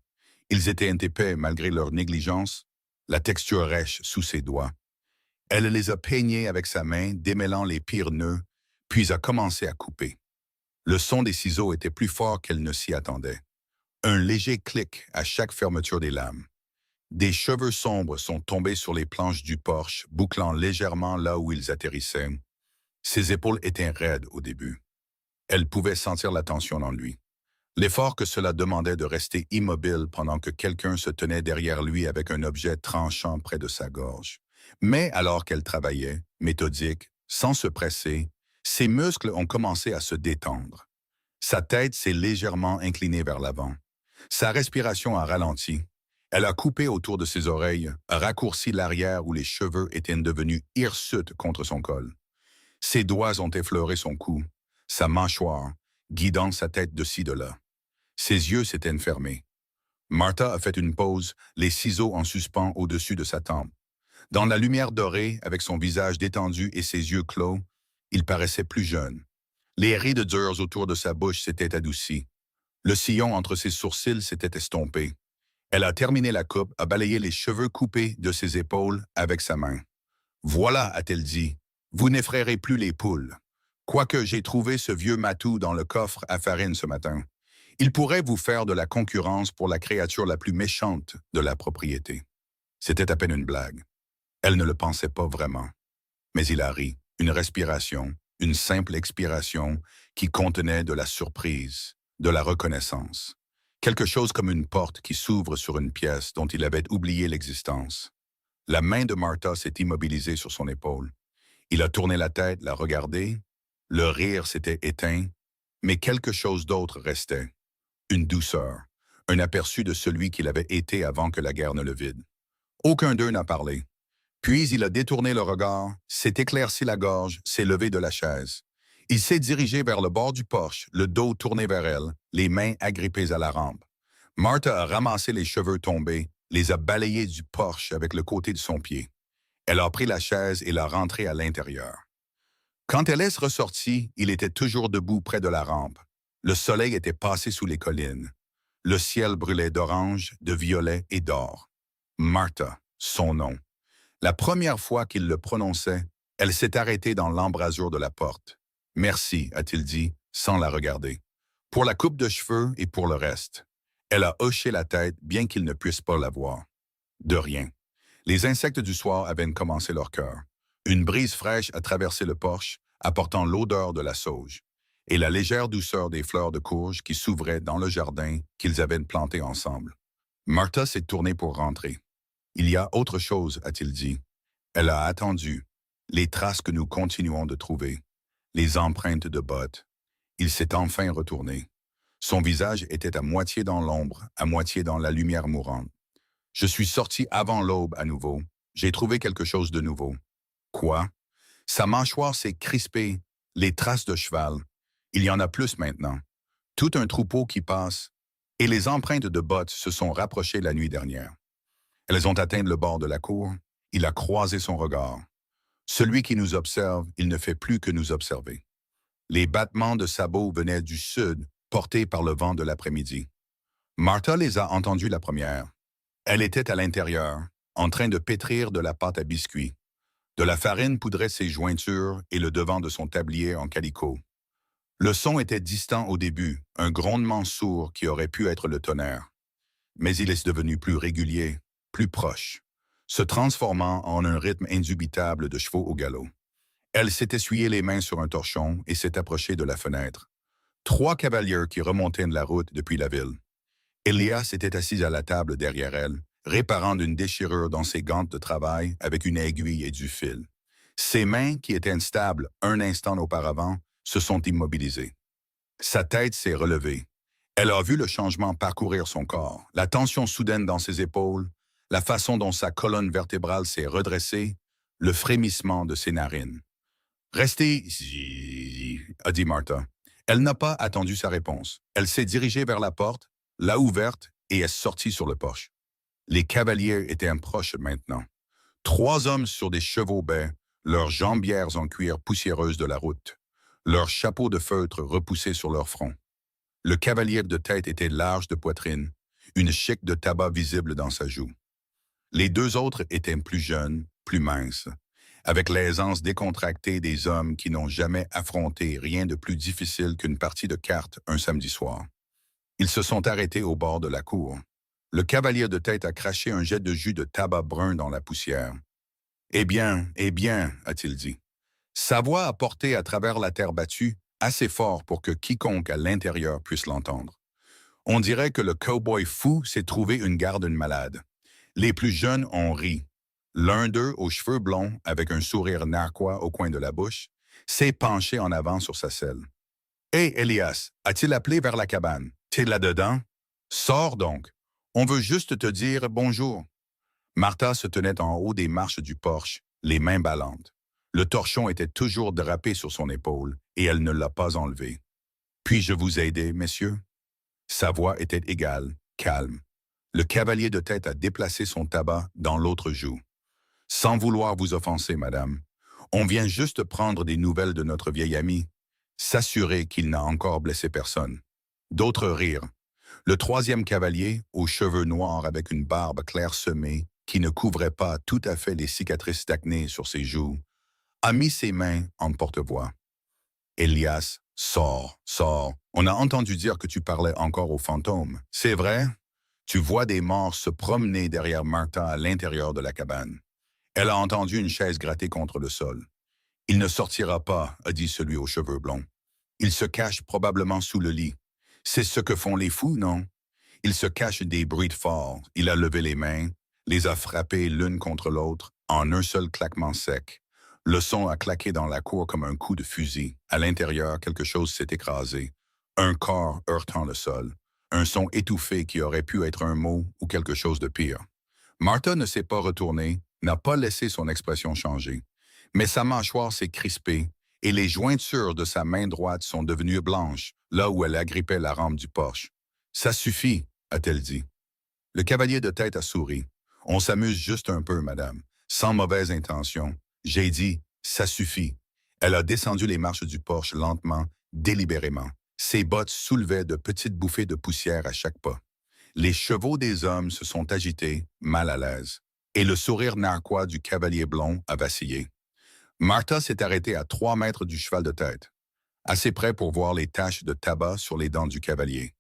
A: Ils étaient épais malgré leur négligence, la texture rêche sous ses doigts. Elle les a peignés avec sa main, démêlant les pires nœuds, puis a commencé à couper. Le son des ciseaux était plus fort qu'elle ne s'y attendait. Un léger clic à chaque fermeture des lames. Des cheveux sombres sont tombés sur les planches du Porsche, bouclant légèrement là où ils atterrissaient. Ses épaules étaient raides au début. Elle pouvait sentir la tension en lui. L'effort que cela demandait de rester immobile pendant que quelqu'un se tenait derrière lui avec un objet tranchant près de sa gorge. Mais alors qu'elle travaillait, méthodique, sans se presser, ses muscles ont commencé à se détendre. Sa tête s'est légèrement inclinée vers l'avant. Sa respiration a ralenti. Elle a coupé autour de ses oreilles, a raccourci l'arrière où les cheveux étaient devenus hirsutes contre son col. Ses doigts ont effleuré son cou, sa mâchoire, guidant sa tête de ci de là. Ses yeux s'étaient fermés. Martha a fait une pause, les ciseaux en suspens au-dessus de sa tempe. Dans la lumière dorée, avec son visage détendu et ses yeux clos, il paraissait plus jeune. Les rides dures autour de sa bouche s'étaient adoucies. Le sillon entre ses sourcils s'était estompé. Elle a terminé la coupe, a balayé les cheveux coupés de ses épaules avec sa main. Voilà, a-t-elle dit, vous n'effrayerez plus les poules. Quoique j'ai trouvé ce vieux matou dans le coffre à farine ce matin. Il pourrait vous faire de la concurrence pour la créature la plus méchante de la propriété. C'était à peine une blague. Elle ne le pensait pas vraiment. Mais il a ri, une respiration, une simple expiration qui contenait de la surprise, de la reconnaissance. Quelque chose comme une porte qui s'ouvre sur une pièce dont il avait oublié l'existence. La main de Martha s'est immobilisée sur son épaule. Il a tourné la tête, l'a regardée. Le rire s'était éteint, mais quelque chose d'autre restait. Une douceur, un aperçu de celui qu'il avait été avant que la guerre ne le vide. Aucun d'eux n'a parlé. Puis il a détourné le regard, s'est éclairci la gorge, s'est levé de la chaise. Il s'est dirigé vers le bord du porche, le dos tourné vers elle, les mains agrippées à la rampe. Martha a ramassé les cheveux tombés, les a balayés du porche avec le côté de son pied. Elle a pris la chaise et l'a rentrée à l'intérieur. Quand elle est ressortie, il était toujours debout près de la rampe. Le soleil était passé sous les collines. Le ciel brûlait d'orange, de violet et d'or. Martha, son nom. La première fois qu'il le prononçait, elle s'est arrêtée dans l'embrasure de la porte. « Merci », a-t-il dit, sans la regarder. « Pour la coupe de cheveux et pour le reste. » Elle a hoché la tête, bien qu'il ne puisse pas la voir. De rien. Les insectes du soir avaient commencé leur cœur. Une brise fraîche a traversé le porche, apportant l'odeur de la sauge, et la légère douceur des fleurs de courge qui s'ouvraient dans le jardin qu'ils avaient planté ensemble. Martha s'est tournée pour rentrer. « Il y a autre chose », a-t-il dit. Elle a attendu. Les traces que nous continuons de trouver. Les empreintes de bottes. Il s'est enfin retourné. Son visage était à moitié dans l'ombre, à moitié dans la lumière mourante. Je suis sorti avant l'aube à nouveau. J'ai trouvé quelque chose de nouveau. Quoi? Sa mâchoire s'est crispée. Les traces de cheval. Il y en a plus maintenant. Tout un troupeau qui passe. Et les empreintes de bottes se sont rapprochées la nuit dernière. Elles ont atteint le bord de la cour. Il a croisé son regard. Celui qui nous observe, il ne fait plus que nous observer. Les battements de sabots venaient du sud, portés par le vent de l'après-midi. Martha les a entendus la première. Elle était à l'intérieur, en train de pétrir de la pâte à biscuits. De la farine poudrait ses jointures et le devant de son tablier en calicot. Le son était distant au début, un grondement sourd qui aurait pu être le tonnerre. Mais il est devenu plus régulier, plus proche, se transformant en un rythme indubitable de chevaux au galop. Elle s'est essuyé les mains sur un torchon et s'est approchée de la fenêtre. 3 cavaliers qui remontaient de la route depuis la ville. Elia s'était assise à la table derrière elle, réparant une déchirure dans ses gants de travail avec une aiguille et du fil. Ses mains, qui étaient instables un instant auparavant, se sont immobilisées. Sa tête s'est relevée. Elle a vu le changement parcourir son corps, la tension soudaine dans ses épaules, la façon dont sa colonne vertébrale s'est redressée, le frémissement de ses narines. « Restez ici », a dit Martha. Elle n'a pas attendu sa réponse. Elle s'est dirigée vers la porte, l'a ouverte et est sortie sur le porche. Les cavaliers étaient proches maintenant. 3 hommes sur des chevaux bais, leurs jambières en cuir poussiéreuse de la route, leurs chapeaux de feutre repoussés sur leur front. Le cavalier de tête était large de poitrine, une chique de tabac visible dans sa joue. Les 2 autres étaient plus jeunes, plus minces, avec l'aisance décontractée des hommes qui n'ont jamais affronté rien de plus difficile qu'une partie de cartes un samedi soir. Ils se sont arrêtés au bord de la cour. Le cavalier de tête a craché un jet de jus de tabac brun dans la poussière. Eh bien, a-t-il dit. Sa voix a porté à travers la terre battue assez fort pour que quiconque à l'intérieur puisse l'entendre. On dirait que le cow-boy fou s'est trouvé une garde malade. Les plus jeunes ont ri. L'un d'eux, aux cheveux blonds, avec un sourire narquois au coin de la bouche, s'est penché en avant sur sa selle. Hé, Elias, a-t-il appelé vers la cabane? T'es là-dedans? Sors donc. On veut juste te dire bonjour. Martha se tenait en haut des marches du porche, les mains ballantes. Le torchon était toujours drapé sur son épaule, et elle ne l'a pas enlevé. Puis-je vous aider, messieurs? Sa voix était égale, calme. Le cavalier de tête a déplacé son tabac dans l'autre joue. Sans vouloir vous offenser, madame, on vient juste prendre des nouvelles de notre vieil ami, s'assurer qu'il n'a encore blessé personne. D'autres rirent. Le troisième cavalier, aux cheveux noirs avec une barbe clairsemée, qui ne couvrait pas tout à fait les cicatrices d'acné sur ses joues, a mis ses mains en porte-voix. Elias, sors, sors. On a entendu dire que tu parlais encore aux fantômes. C'est vrai? Tu vois des morts se promener derrière Martha à l'intérieur de la cabane. Elle a entendu une chaise gratter contre le sol. Il ne sortira pas, a dit celui aux cheveux blonds. Il se cache probablement sous le lit. C'est ce que font les fous, non? Il se cache des bruits forts. Il a levé les mains, les a frappées l'une contre l'autre en un seul claquement sec. Le son a claqué dans la cour comme un coup de fusil. À l'intérieur, quelque chose s'est écrasé. Un corps heurtant le sol. Un son étouffé qui aurait pu être un mot ou quelque chose de pire. Martha ne s'est pas retournée, n'a pas laissé son expression changer. Mais sa mâchoire s'est crispée et les jointures de sa main droite sont devenues blanches, là où elle agrippait la rampe du porche. « Ça suffit », a-t-elle dit. Le cavalier de tête a souri. « On s'amuse juste un peu, madame. Sans mauvaise intention. J'ai dit « ça suffit ». Elle a descendu les marches du porche lentement, délibérément. Ses bottes soulevaient de petites bouffées de poussière à chaque pas. Les chevaux des hommes se sont agités, mal à l'aise, et le sourire narquois du cavalier blond a vacillé. Martha s'est arrêtée à 3 mètres du cheval de tête, assez près pour voir les taches de tabac sur les dents du cavalier,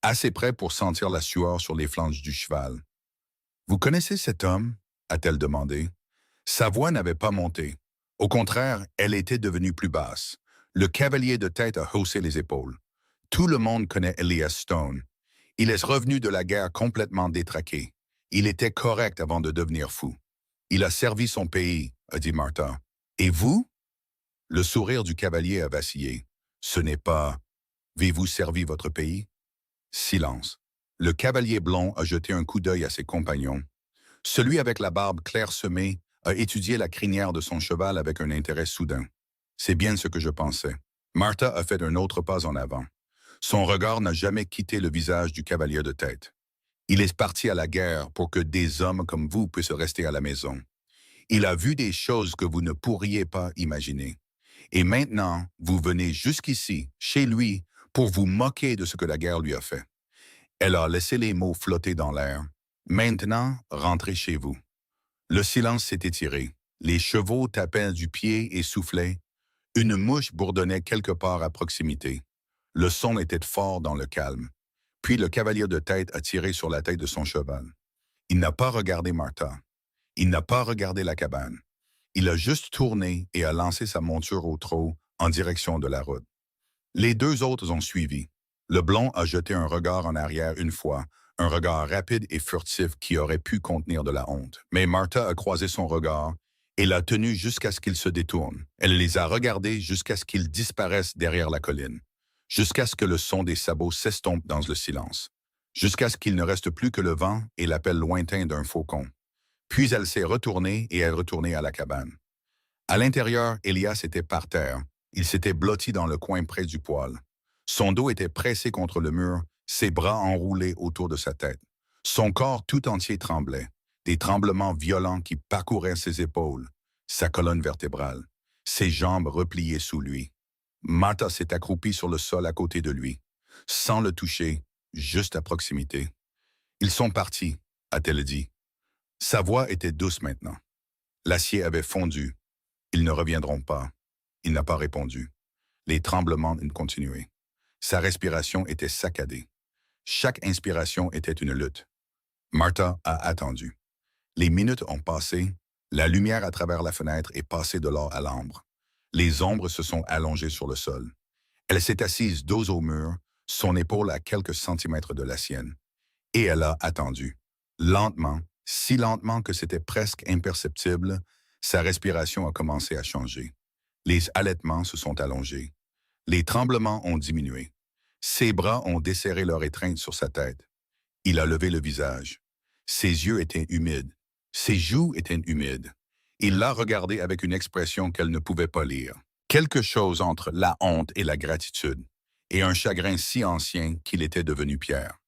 A: assez près pour sentir la sueur sur les flancs du cheval. « Vous connaissez cet homme? » a-t-elle demandé. Sa voix n'avait pas monté. Au contraire, elle était devenue plus basse. Le cavalier de tête a haussé les épaules. Tout le monde connaît Elias Stone. Il est revenu de la guerre complètement détraqué. Il était correct avant de devenir fou. Il a servi son pays, a dit Martha. Et vous? Le sourire du cavalier a vacillé. Ce n'est pas « Avez-vous servi votre pays? » Silence. Le cavalier blond a jeté un coup d'œil à ses compagnons. Celui avec la barbe clairsemée a étudié la crinière de son cheval avec un intérêt soudain. C'est bien ce que je pensais. Martha a fait un autre pas en avant. Son regard n'a jamais quitté le visage du cavalier de tête. Il est parti à la guerre pour que des hommes comme vous puissent rester à la maison. Il a vu des choses que vous ne pourriez pas imaginer. Et maintenant, vous venez jusqu'ici, chez lui, pour vous moquer de ce que la guerre lui a fait. Elle a laissé les mots flotter dans l'air. Maintenant, rentrez chez vous. Le silence s'est étiré. Les chevaux tapaient du pied et soufflaient. Une mouche bourdonnait quelque part à proximité. Le son était fort dans le calme. Puis le cavalier de tête a tiré sur la tête de son cheval. Il n'a pas regardé Martha. Il n'a pas regardé la cabane. Il a juste tourné et a lancé sa monture au trot en direction de la route. Les 2 autres ont suivi. Le blond a jeté un regard en arrière une fois, un regard rapide et furtif qui aurait pu contenir de la honte. Mais Martha a croisé son regard et l'a tenu jusqu'à ce qu'il se détourne. Elle les a regardés jusqu'à ce qu'ils disparaissent derrière la colline, jusqu'à ce que le son des sabots s'estompe dans le silence, jusqu'à ce qu'il ne reste plus que le vent et l'appel lointain d'un faucon. Puis elle s'est retournée et est retournée à la cabane. À l'intérieur, Elias était par terre. Il s'était blotti dans le coin près du poêle. Son dos était pressé contre le mur, ses bras enroulés autour de sa tête. Son corps tout entier tremblait, des tremblements violents qui parcouraient ses épaules, sa colonne vertébrale, ses jambes repliées sous lui. Martha s'est accroupie sur le sol à côté de lui, sans le toucher, juste à proximité. « Ils sont partis », a-t-elle dit. Sa voix était douce maintenant. L'acier avait fondu. Ils ne reviendront pas. Il n'a pas répondu. Les tremblements ont continué. Sa respiration était saccadée. Chaque inspiration était une lutte. Martha a attendu. Les minutes ont passé, la lumière à travers la fenêtre est passée de l'or à l'ambre. Les ombres se sont allongées sur le sol. Elle s'est assise dos au mur, son épaule à quelques centimètres de la sienne. Et elle a attendu. Lentement, si lentement que c'était presque imperceptible, sa respiration a commencé à changer. Les halètements se sont allongés. Les tremblements ont diminué. Ses bras ont desserré leur étreinte sur sa tête. Il a levé le visage. Ses yeux étaient humides. Ses joues étaient humides. Il l'a regardée avec une expression qu'elle ne pouvait pas lire. Quelque chose entre la honte et la gratitude, et un chagrin si ancien qu'il était devenu pierre.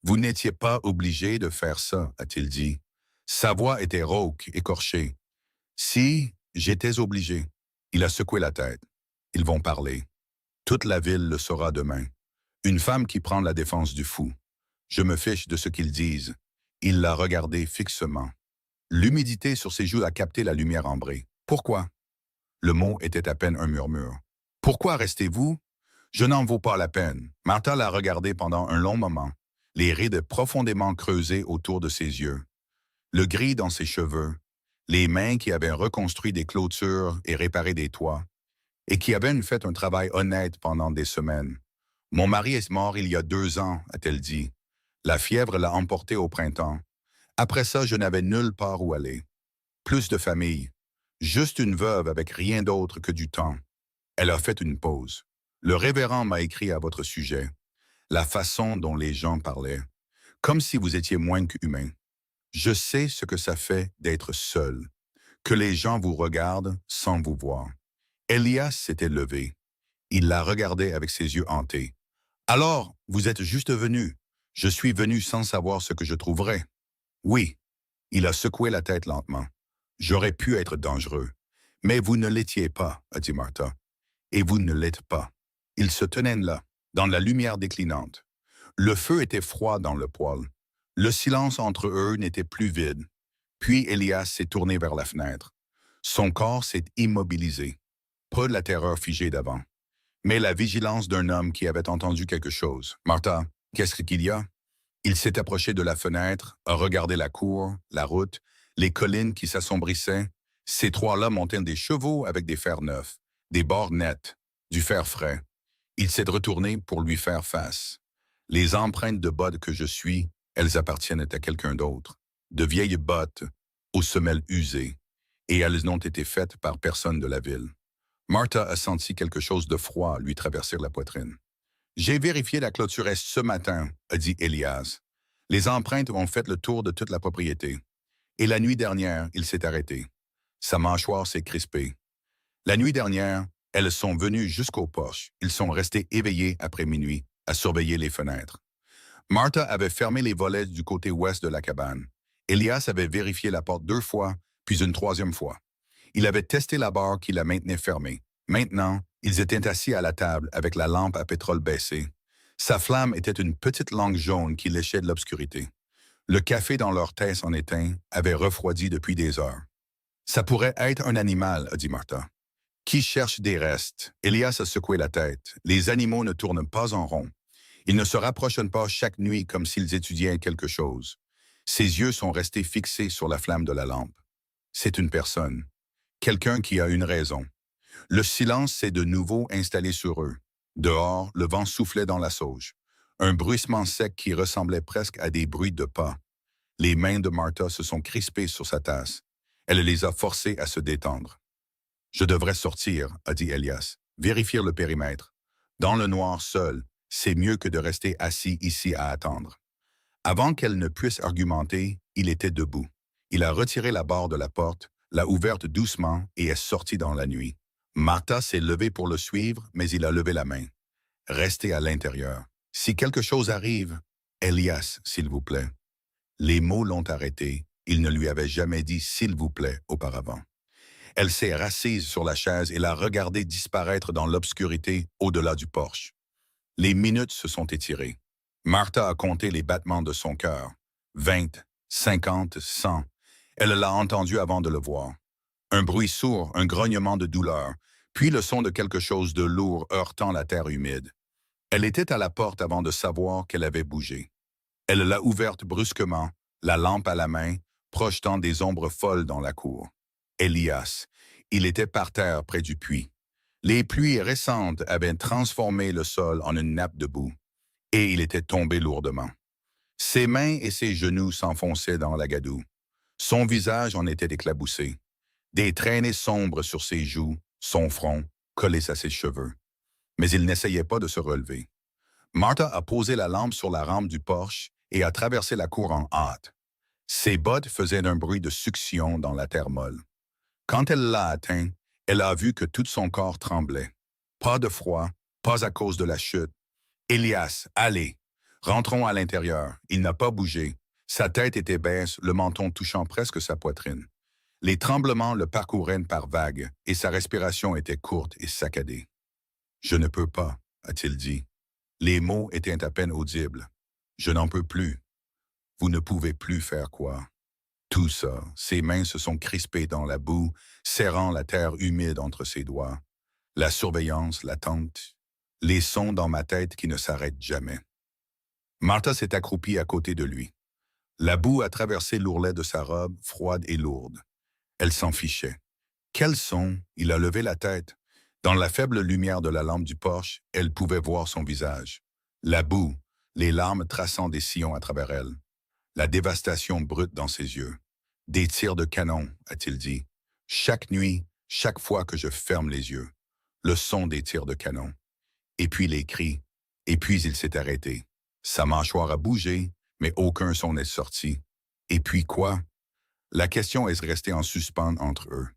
A: Vous n'étiez pas obligé de faire ça, a-t-il dit. Sa voix était rauque, écorchée. Si, j'étais obligé. Il a secoué la tête. Ils vont parler. Toute la ville le saura demain. Une femme qui prend la défense du fou. Je me fiche de ce qu'ils disent. Il l'a regardé fixement. L'humidité sur ses joues a capté la lumière ambrée. Pourquoi? Le mot était à peine un murmure. Pourquoi restez-vous? Je n'en vaux pas la peine. Martha l'a regardé pendant un long moment, les rides profondément creusées autour de ses yeux, le gris dans ses cheveux, les mains qui avaient reconstruit des clôtures et réparé des toits, et qui avaient fait un travail honnête pendant des semaines. Mon mari est mort il y a 2 ans, a-t-elle dit. La fièvre l'a emporté au printemps. Après ça, je n'avais nulle part où aller. Plus de famille. Juste une veuve avec rien d'autre que du temps. Elle a fait une pause. Le révérend m'a écrit à votre sujet. La façon dont les gens parlaient. Comme si vous étiez moins qu'humain. Je sais ce que ça fait d'être seul. Que les gens vous regardent sans vous voir. Elias s'était levé. Il la regardait avec ses yeux hantés. Alors, vous êtes juste venu. Je suis venu sans savoir ce que je trouverais. Oui. Il a secoué la tête lentement. J'aurais pu être dangereux. Mais vous ne l'étiez pas, a dit Martha. Et vous ne l'êtes pas. Ils se tenaient là, dans la lumière déclinante. Le feu était froid dans le poêle. Le silence entre eux n'était plus vide. Puis Elias s'est tourné vers la fenêtre. Son corps s'est immobilisé. Pas de la terreur figée d'avant, mais la vigilance d'un homme qui avait entendu quelque chose. « Martha, qu'est-ce qu'il y a? » Il s'est approché de la fenêtre, a regardé la cour, la route, les collines qui s'assombrissaient. Ces trois-là montaient des chevaux avec des fers neufs, des bords nets, du fer frais. Il s'est retourné pour lui faire face. Les empreintes de bottes que je suis, elles appartiennent à quelqu'un d'autre. De vieilles bottes, aux semelles usées, et elles n'ont été faites par personne de la ville. Martha a senti quelque chose de froid lui traverser la poitrine. « J'ai vérifié la clôture est ce matin, » a dit Elias. Les empreintes ont fait le tour de toute la propriété. Et la nuit dernière, il s'est arrêté. Sa mâchoire s'est crispée. La nuit dernière, elles sont venues jusqu'au porche. Ils sont restés éveillés après minuit, à surveiller les fenêtres. Martha avait fermé les volets du côté ouest de la cabane. Elias avait vérifié la porte 2 fois, puis une 3e fois. Il avait testé la barre qui la maintenait fermée. Maintenant, ils étaient assis à la table avec la lampe à pétrole baissée. Sa flamme était une petite langue jaune qui léchait de l'obscurité. Le café dans leur tasse en éteint avait refroidi depuis des heures. « Ça pourrait être un animal, a dit Martha. Qui cherche des restes? » Elias a secoué la tête. Les animaux ne tournent pas en rond. Ils ne se rapprochent pas chaque nuit comme s'ils étudiaient quelque chose. Ses yeux sont restés fixés sur la flamme de la lampe. C'est une personne. Quelqu'un qui a une raison. Le silence s'est de nouveau installé sur eux. Dehors, le vent soufflait dans la sauge. Un bruissement sec qui ressemblait presque à des bruits de pas. Les mains de Martha se sont crispées sur sa tasse. Elle les a forcés à se détendre. « Je devrais sortir, » a dit Elias. « Vérifier le périmètre. Dans le noir seul, c'est mieux que de rester assis ici à attendre. » Avant qu'elle ne puisse argumenter, il était debout. Il a retiré la barre de la porte, l'a ouverte doucement et est sorti dans la nuit. Martha s'est levée pour le suivre, mais il a levé la main. « Restez à l'intérieur. Si quelque chose arrive, Elias, s'il vous plaît. » Les mots l'ont arrêté. Il ne lui avait jamais dit « s'il vous plaît » auparavant. Elle s'est rassise sur la chaise et l'a regardé disparaître dans l'obscurité au-delà du porche. Les minutes se sont étirées. Martha a compté les battements de son cœur. 20, 50, 100. Elle l'a entendu avant de le voir. Un bruit sourd, un grognement de douleur, puis le son de quelque chose de lourd heurtant la terre humide. Elle était à la porte avant de savoir qu'elle avait bougé. Elle l'a ouverte brusquement, la lampe à la main, projetant des ombres folles dans la cour. Elias, il était par terre près du puits. Les pluies récentes avaient transformé le sol en une nappe de boue, et il était tombé lourdement. Ses mains et ses genoux s'enfonçaient dans la gadoue. Son visage en était éclaboussé. Des traînées sombres sur ses joues, son front, collés à ses cheveux. Mais il n'essayait pas de se relever. Martha a posé la lampe sur la rampe du porche et a traversé la cour en hâte. Ses bottes faisaient un bruit de succion dans la terre molle. Quand elle l'a atteint, elle a vu que tout son corps tremblait. Pas de froid, pas à cause de la chute. Elias, allez, rentrons à l'intérieur. Il n'a pas bougé. Sa tête était baisse, le menton touchant presque sa poitrine. Les tremblements le parcouraient par vagues et sa respiration était courte et saccadée. « Je ne peux pas », a-t-il dit. Les mots étaient à peine audibles. « Je n'en peux plus. » « Vous ne pouvez plus faire quoi? » Tout ça, ses mains se sont crispées dans la boue, serrant la terre humide entre ses doigts. La surveillance, l'attente, les sons dans ma tête qui ne s'arrêtent jamais. Martha s'est accroupie à côté de lui. La boue a traversé l'ourlet de sa robe, froide et lourde. Elle s'en fichait. Quel son! Il a levé la tête. Dans la faible lumière de la lampe du porche, elle pouvait voir son visage. La boue, les larmes traçant des sillons à travers elle. La dévastation brute dans ses yeux. Des tirs de canon, a-t-il dit. Chaque nuit, chaque fois que je ferme les yeux. Le son des tirs de canon. Et puis les cris. Et puis il s'est arrêté. Sa mâchoire a bougé, mais aucun son n'est sorti. Et puis quoi? La question est restée en suspens entre eux.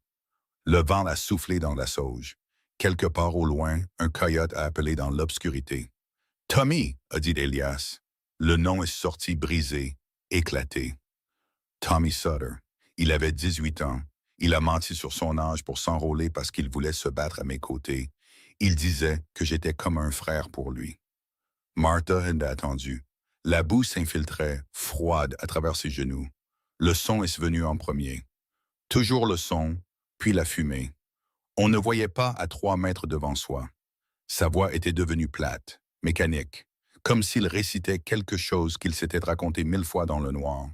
A: Le vent a soufflé dans la sauge. Quelque part au loin, un coyote a appelé dans l'obscurité. « Tommy !» a dit Elias. Le nom est sorti brisé, éclaté. Tommy Sutter. Il avait 18 ans. Il a menti sur son âge pour s'enrôler parce qu'il voulait se battre à mes côtés. Il disait que j'étais comme un frère pour lui. Martha a attendu. La boue s'infiltrait, froide, à travers ses genoux. Le son est venu en premier. Toujours le son, puis la fumée. On ne voyait pas à 3 mètres devant soi. Sa voix était devenue plate, mécanique, comme s'il récitait quelque chose qu'il s'était raconté 1000 fois dans le noir.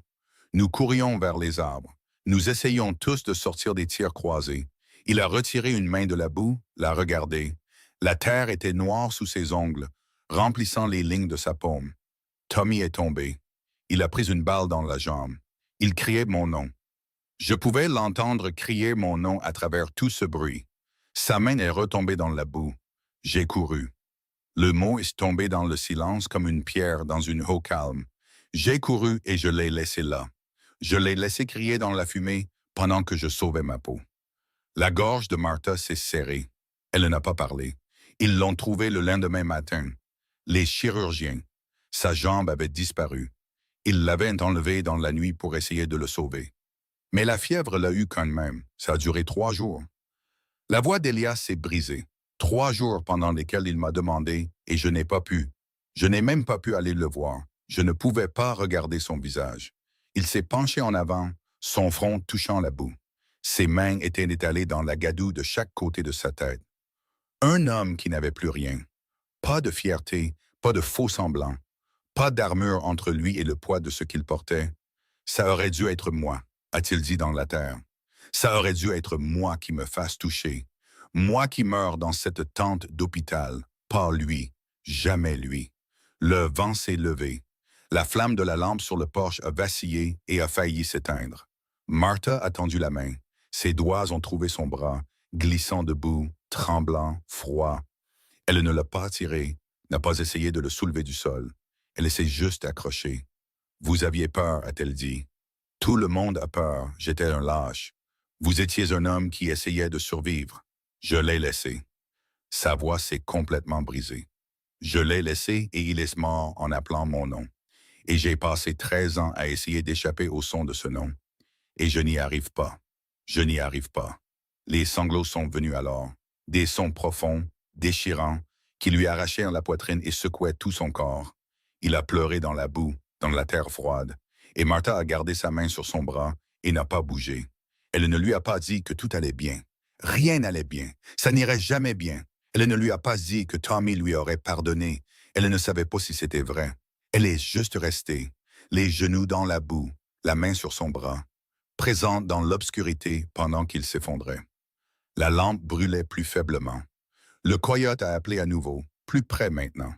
A: Nous courions vers les arbres. Nous essayions tous de sortir des tirs croisés. Il a retiré une main de la boue, l'a regardée. La terre était noire sous ses ongles, remplissant les lignes de sa paume. Tommy est tombé. Il a pris une balle dans la jambe. Il criait mon nom. Je pouvais l'entendre crier mon nom à travers tout ce bruit. Sa main est retombée dans la boue. J'ai couru. Le mot est tombé dans le silence comme une pierre dans une eau calme. J'ai couru et je l'ai laissé là. Je l'ai laissé crier dans la fumée pendant que je sauvais ma peau. La gorge de Martha s'est serrée. Elle n'a pas parlé. Ils l'ont trouvée le lendemain matin. Les chirurgiens. Sa jambe avait disparu. Ils l'avaient enlevé dans la nuit pour essayer de le sauver. Mais la fièvre l'a eu quand même. Ça a duré 3 jours. La voix d'Elias s'est brisée. 3 jours pendant lesquels il m'a demandé et je n'ai pas pu. Je n'ai même pas pu aller le voir. Je ne pouvais pas regarder son visage. Il s'est penché en avant, son front touchant la boue. Ses mains étaient étalées dans la gadoue de chaque côté de sa tête. Un homme qui n'avait plus rien. Pas de fierté, pas de faux semblant. Pas d'armure entre lui et le poids de ce qu'il portait. Ça aurait dû être moi, a-t-il dit dans la terre. Ça aurait dû être moi qui me fasse toucher. Moi qui meurs dans cette tente d'hôpital. Pas lui, jamais lui. Le vent s'est levé. La flamme de la lampe sur le porche a vacillé et a failli s'éteindre. Martha a tendu la main. Ses doigts ont trouvé son bras, glissant debout, tremblant, froid. Elle ne l'a pas tiré, n'a pas essayé de le soulever du sol. Elle s'est juste accrochée. « Vous aviez peur », a-t-elle dit. « Tout le monde a peur, j'étais un lâche. Vous étiez un homme qui essayait de survivre. Je l'ai laissé. » Sa voix s'est complètement brisée. Je l'ai laissé et il est mort en appelant mon nom. Et j'ai passé 13 ans à essayer d'échapper au son de ce nom. Et je n'y arrive pas. Je n'y arrive pas. Les sanglots sont venus alors. Des sons profonds, déchirants, qui lui arrachaient la poitrine et secouaient tout son corps. Il a pleuré dans la boue, dans la terre froide. Et Martha a gardé sa main sur son bras et n'a pas bougé. Elle ne lui a pas dit que tout allait bien. Rien n'allait bien. Ça n'irait jamais bien. Elle ne lui a pas dit que Tommy lui aurait pardonné. Elle ne savait pas si c'était vrai. Elle est juste restée, les genoux dans la boue, la main sur son bras, présente dans l'obscurité pendant qu'il s'effondrait. La lampe brûlait plus faiblement. Le coyote a appelé à nouveau, plus près maintenant.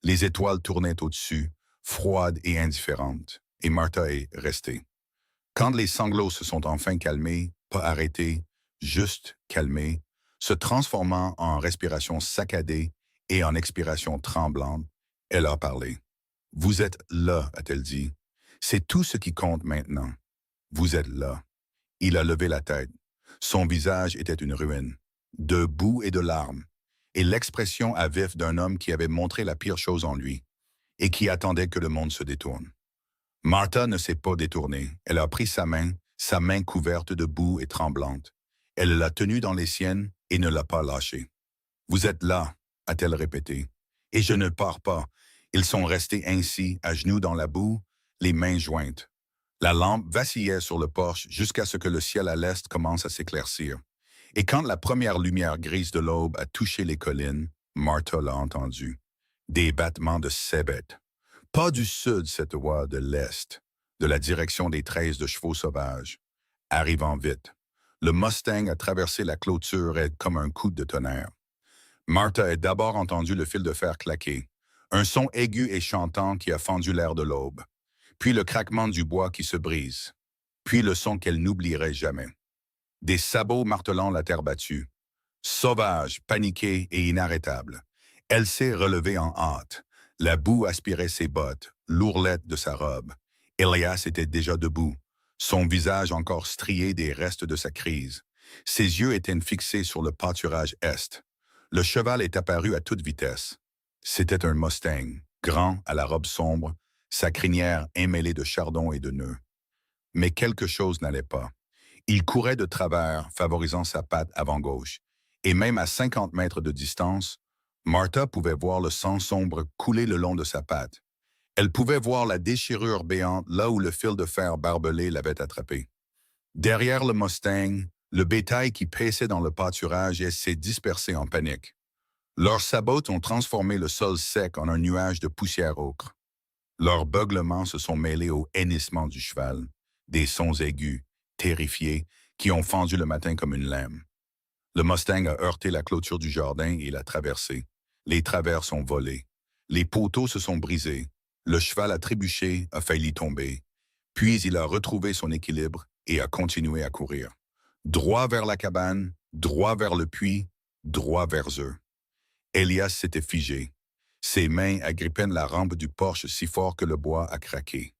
A: Les étoiles tournaient au-dessus, froides et indifférentes, et Martha est restée. Quand les sanglots se sont enfin calmés, pas arrêtés, juste calmés, se transformant en respiration saccadée et en expiration tremblante, elle a parlé. « Vous êtes là », a-t-elle dit. « C'est tout ce qui compte maintenant. Vous êtes là. » Il a levé la tête. Son visage était une ruine, de boue et de larmes, et l'expression à vif d'un homme qui avait montré la pire chose en lui, et qui attendait que le monde se détourne. Martha ne s'est pas détournée. Elle a pris sa main couverte de boue et tremblante. Elle l'a tenue dans les siennes et ne l'a pas lâchée. « Vous êtes là », a-t-elle répété. « Et je ne pars pas. » Ils sont restés ainsi, à genoux dans la boue, les mains jointes. La lampe vacillait sur le porche jusqu'à ce que le ciel à l'est commence à s'éclaircir. Et quand la première lumière grise de l'aube a touché les collines, Martha l'a entendu. Des battements de sébètes. Pas du sud, cette voix, de l'est, de la direction des 13 de chevaux sauvages. Arrivant vite. Le Mustang a traversé la clôture raide comme un coup de tonnerre. Martha a d'abord entendu le fil de fer claquer, un son aigu et chantant qui a fendu l'air de l'aube, puis le craquement du bois qui se brise, puis le son qu'elle n'oublierait jamais. Des sabots martelant la terre battue. Sauvage, paniquée et inarrêtable. Elle s'est relevée en hâte. La boue aspirait ses bottes, l'ourlette de sa robe. Elias était déjà debout, son visage encore strié des restes de sa crise. Ses yeux étaient fixés sur le pâturage est. Le cheval est apparu à toute vitesse. C'était un Mustang, grand à la robe sombre, sa crinière emmêlée de chardon et de nœuds. Mais quelque chose n'allait pas. Il courait de travers, favorisant sa patte avant-gauche, et même à 50 mètres de distance, Martha pouvait voir le sang sombre couler le long de sa patte. Elle pouvait voir la déchirure béante là où le fil de fer barbelé l'avait attrapé. Derrière le Mustang, le bétail qui paissait dans le pâturage s'est dispersé en panique. Leurs sabots ont transformé le sol sec en un nuage de poussière ocre. Leurs beuglements se sont mêlés au hennissement du cheval, des sons aigus, terrifiés, qui ont fendu le matin comme une lame. Le Mustang a heurté la clôture du jardin et l'a traversé. Les travers sont volés. Les poteaux se sont brisés. Le cheval a trébuché, a failli tomber. Puis il a retrouvé son équilibre et a continué à courir. Droit vers la cabane, droit vers le puits, droit vers eux. Elias s'était figé. Ses mains agrippaient la rampe du porche si fort que le bois a craqué.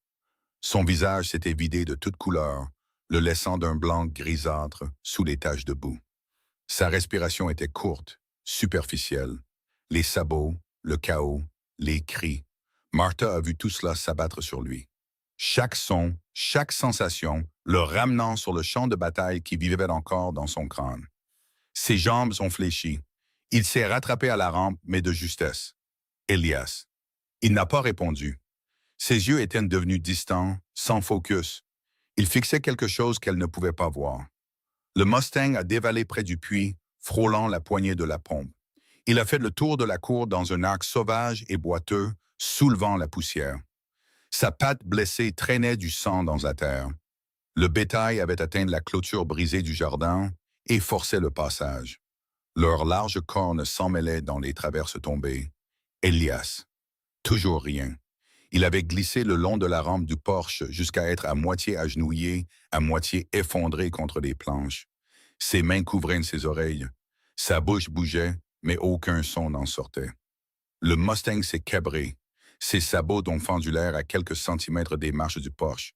A: Son visage s'était vidé de toute couleur, le laissant d'un blanc grisâtre sous les taches de boue. Sa respiration était courte, superficielle. Les sabots, le chaos, les cris. Martha a vu tout cela s'abattre sur lui. Chaque son, chaque sensation, le ramenant sur le champ de bataille qui vivait encore dans son crâne. Ses jambes ont fléchi. Il s'est rattrapé à la rampe, mais de justesse. Elias. Il n'a pas répondu. Ses yeux étaient devenus distants, sans focus. Il fixait quelque chose qu'elle ne pouvait pas voir. Le Mustang a dévalé près du puits, frôlant la poignée de la pompe. Il a fait le tour de la cour dans un arc sauvage et boiteux, soulevant la poussière. Sa patte blessée traînait du sang dans la terre. Le bétail avait atteint la clôture brisée du jardin et forçait le passage. Leurs larges cornes s'emmêlaient dans les traverses tombées. Elias. Toujours rien. Il avait glissé le long de la rampe du porche jusqu'à être à moitié agenouillé, à moitié effondré contre les planches. Ses mains couvraient ses oreilles. Sa bouche bougeait, mais aucun son n'en sortait. Le Mustang s'est cabré. Ses sabots ont fendu l'air à quelques centimètres des marches du porche.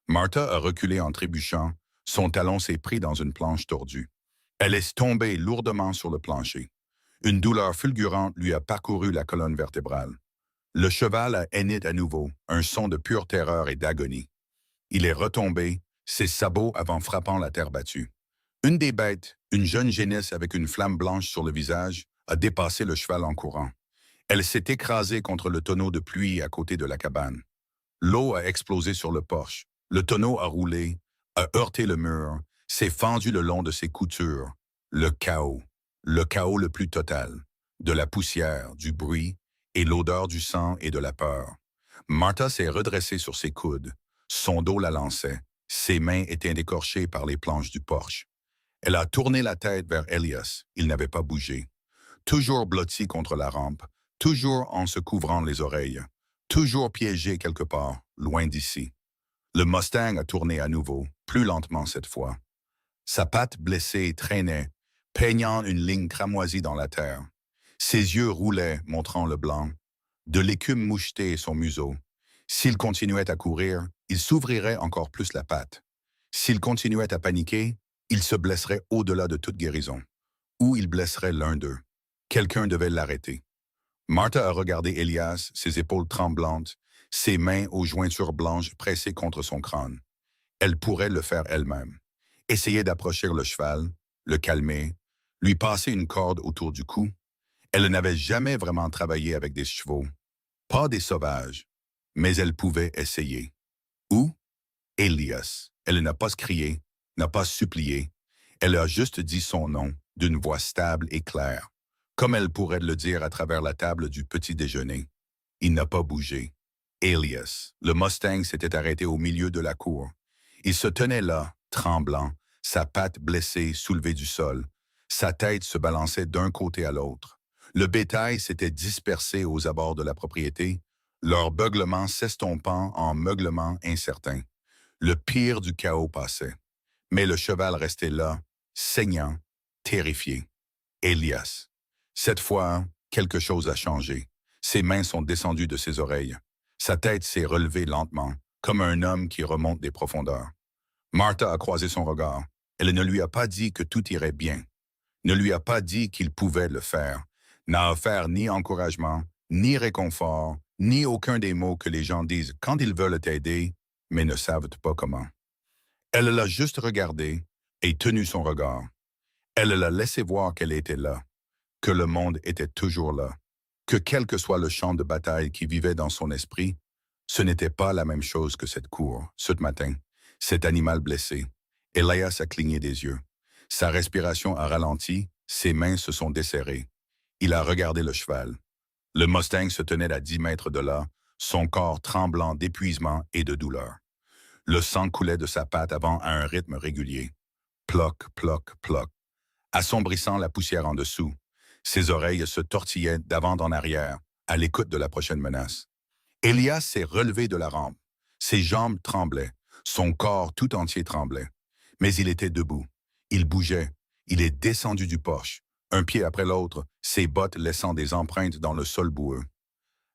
A: Martha a reculé en trébuchant. Son talon s'est pris dans une planche tordue. Elle est tombée lourdement sur le plancher. Une douleur fulgurante lui a parcouru la colonne vertébrale. Le cheval a henné à nouveau, un son de pure terreur et d'agonie. Il est retombé, ses sabots avant frappant la terre battue. Une des bêtes, une jeune génisse avec une flamme blanche sur le visage, a dépassé le cheval en courant. Elle s'est écrasée contre le tonneau de pluie à côté de la cabane. L'eau a explosé sur le porche. Le tonneau a roulé, a heurté le mur, s'est fendu le long de ses coutures. Le chaos le plus total. De la poussière, du bruit, et l'odeur du sang et de la peur. Martha s'est redressée sur ses coudes. Son dos la lançait. Ses mains étaient écorchées par les planches du porche. Elle a tourné la tête vers Elias. Il n'avait pas bougé. Toujours blotti contre la rampe, toujours en se couvrant les oreilles, toujours piégé quelque part, loin d'ici. Le Mustang a tourné à nouveau, plus lentement cette fois. Sa patte blessée traînait, peignant une ligne cramoisie dans la terre. Ses yeux roulaient, montrant le blanc. De l'écume mouchetait son museau. S'il continuait à courir, il s'ouvrirait encore plus la patte. S'il continuait à paniquer, il se blesserait au-delà de toute guérison. Ou il blesserait l'un d'eux. Quelqu'un devait l'arrêter. Martha a regardé Elias, ses épaules tremblantes, ses mains aux jointures blanches pressées contre son crâne. Elle pourrait le faire elle-même. Essayer d'approcher le cheval, le calmer, lui passer une corde autour du cou. Elle n'avait jamais vraiment travaillé avec des chevaux. Pas des sauvages. Mais elle pouvait essayer. Où? Elias. Elle n'a pas crié, n'a pas supplié. Elle a juste dit son nom, d'une voix stable et claire, comme elle pourrait le dire à travers la table du petit déjeuner. Il n'a pas bougé. Elias. Le Mustang s'était arrêté au milieu de la cour. Il se tenait là, tremblant, sa patte blessée soulevée du sol. Sa tête se balançait d'un côté à l'autre. Le bétail s'était dispersé aux abords de la propriété, leur beuglement s'estompant en meuglement incertain. Le pire du chaos passait. Mais le cheval restait là, saignant, terrifié. Elias. Cette fois, quelque chose a changé. Ses mains sont descendues de ses oreilles. Sa tête s'est relevée lentement, comme un homme qui remonte des profondeurs. Martha a croisé son regard. Elle ne lui a pas dit que tout irait bien. Ne lui a pas dit qu'il pouvait le faire. N'a offert ni encouragement, ni réconfort, ni aucun des mots que les gens disent quand ils veulent t'aider, mais ne savent pas comment. Elle l'a juste regardé et tenu son regard. Elle l'a laissé voir qu'elle était là, que le monde était toujours là, que quel que soit le champ de bataille qui vivait dans son esprit, ce n'était pas la même chose que cette cour, ce matin, cet animal blessé. Elias a cligné des yeux. Sa respiration a ralenti, ses mains se sont desserrées. Il a regardé le cheval. Le Mustang se tenait à 10 mètres de là, son corps tremblant d'épuisement et de douleur. Le sang coulait de sa patte avant à un rythme régulier. Ploc, ploc, ploc, assombrissant la poussière en dessous. Ses oreilles se tortillaient d'avant en arrière, à l'écoute de la prochaine menace. Elias s'est relevé de la rampe. Ses jambes tremblaient, son corps tout entier tremblait. Mais il était debout. Il bougeait. Il est descendu du porche, un pied après l'autre, ses bottes laissant des empreintes dans le sol boueux.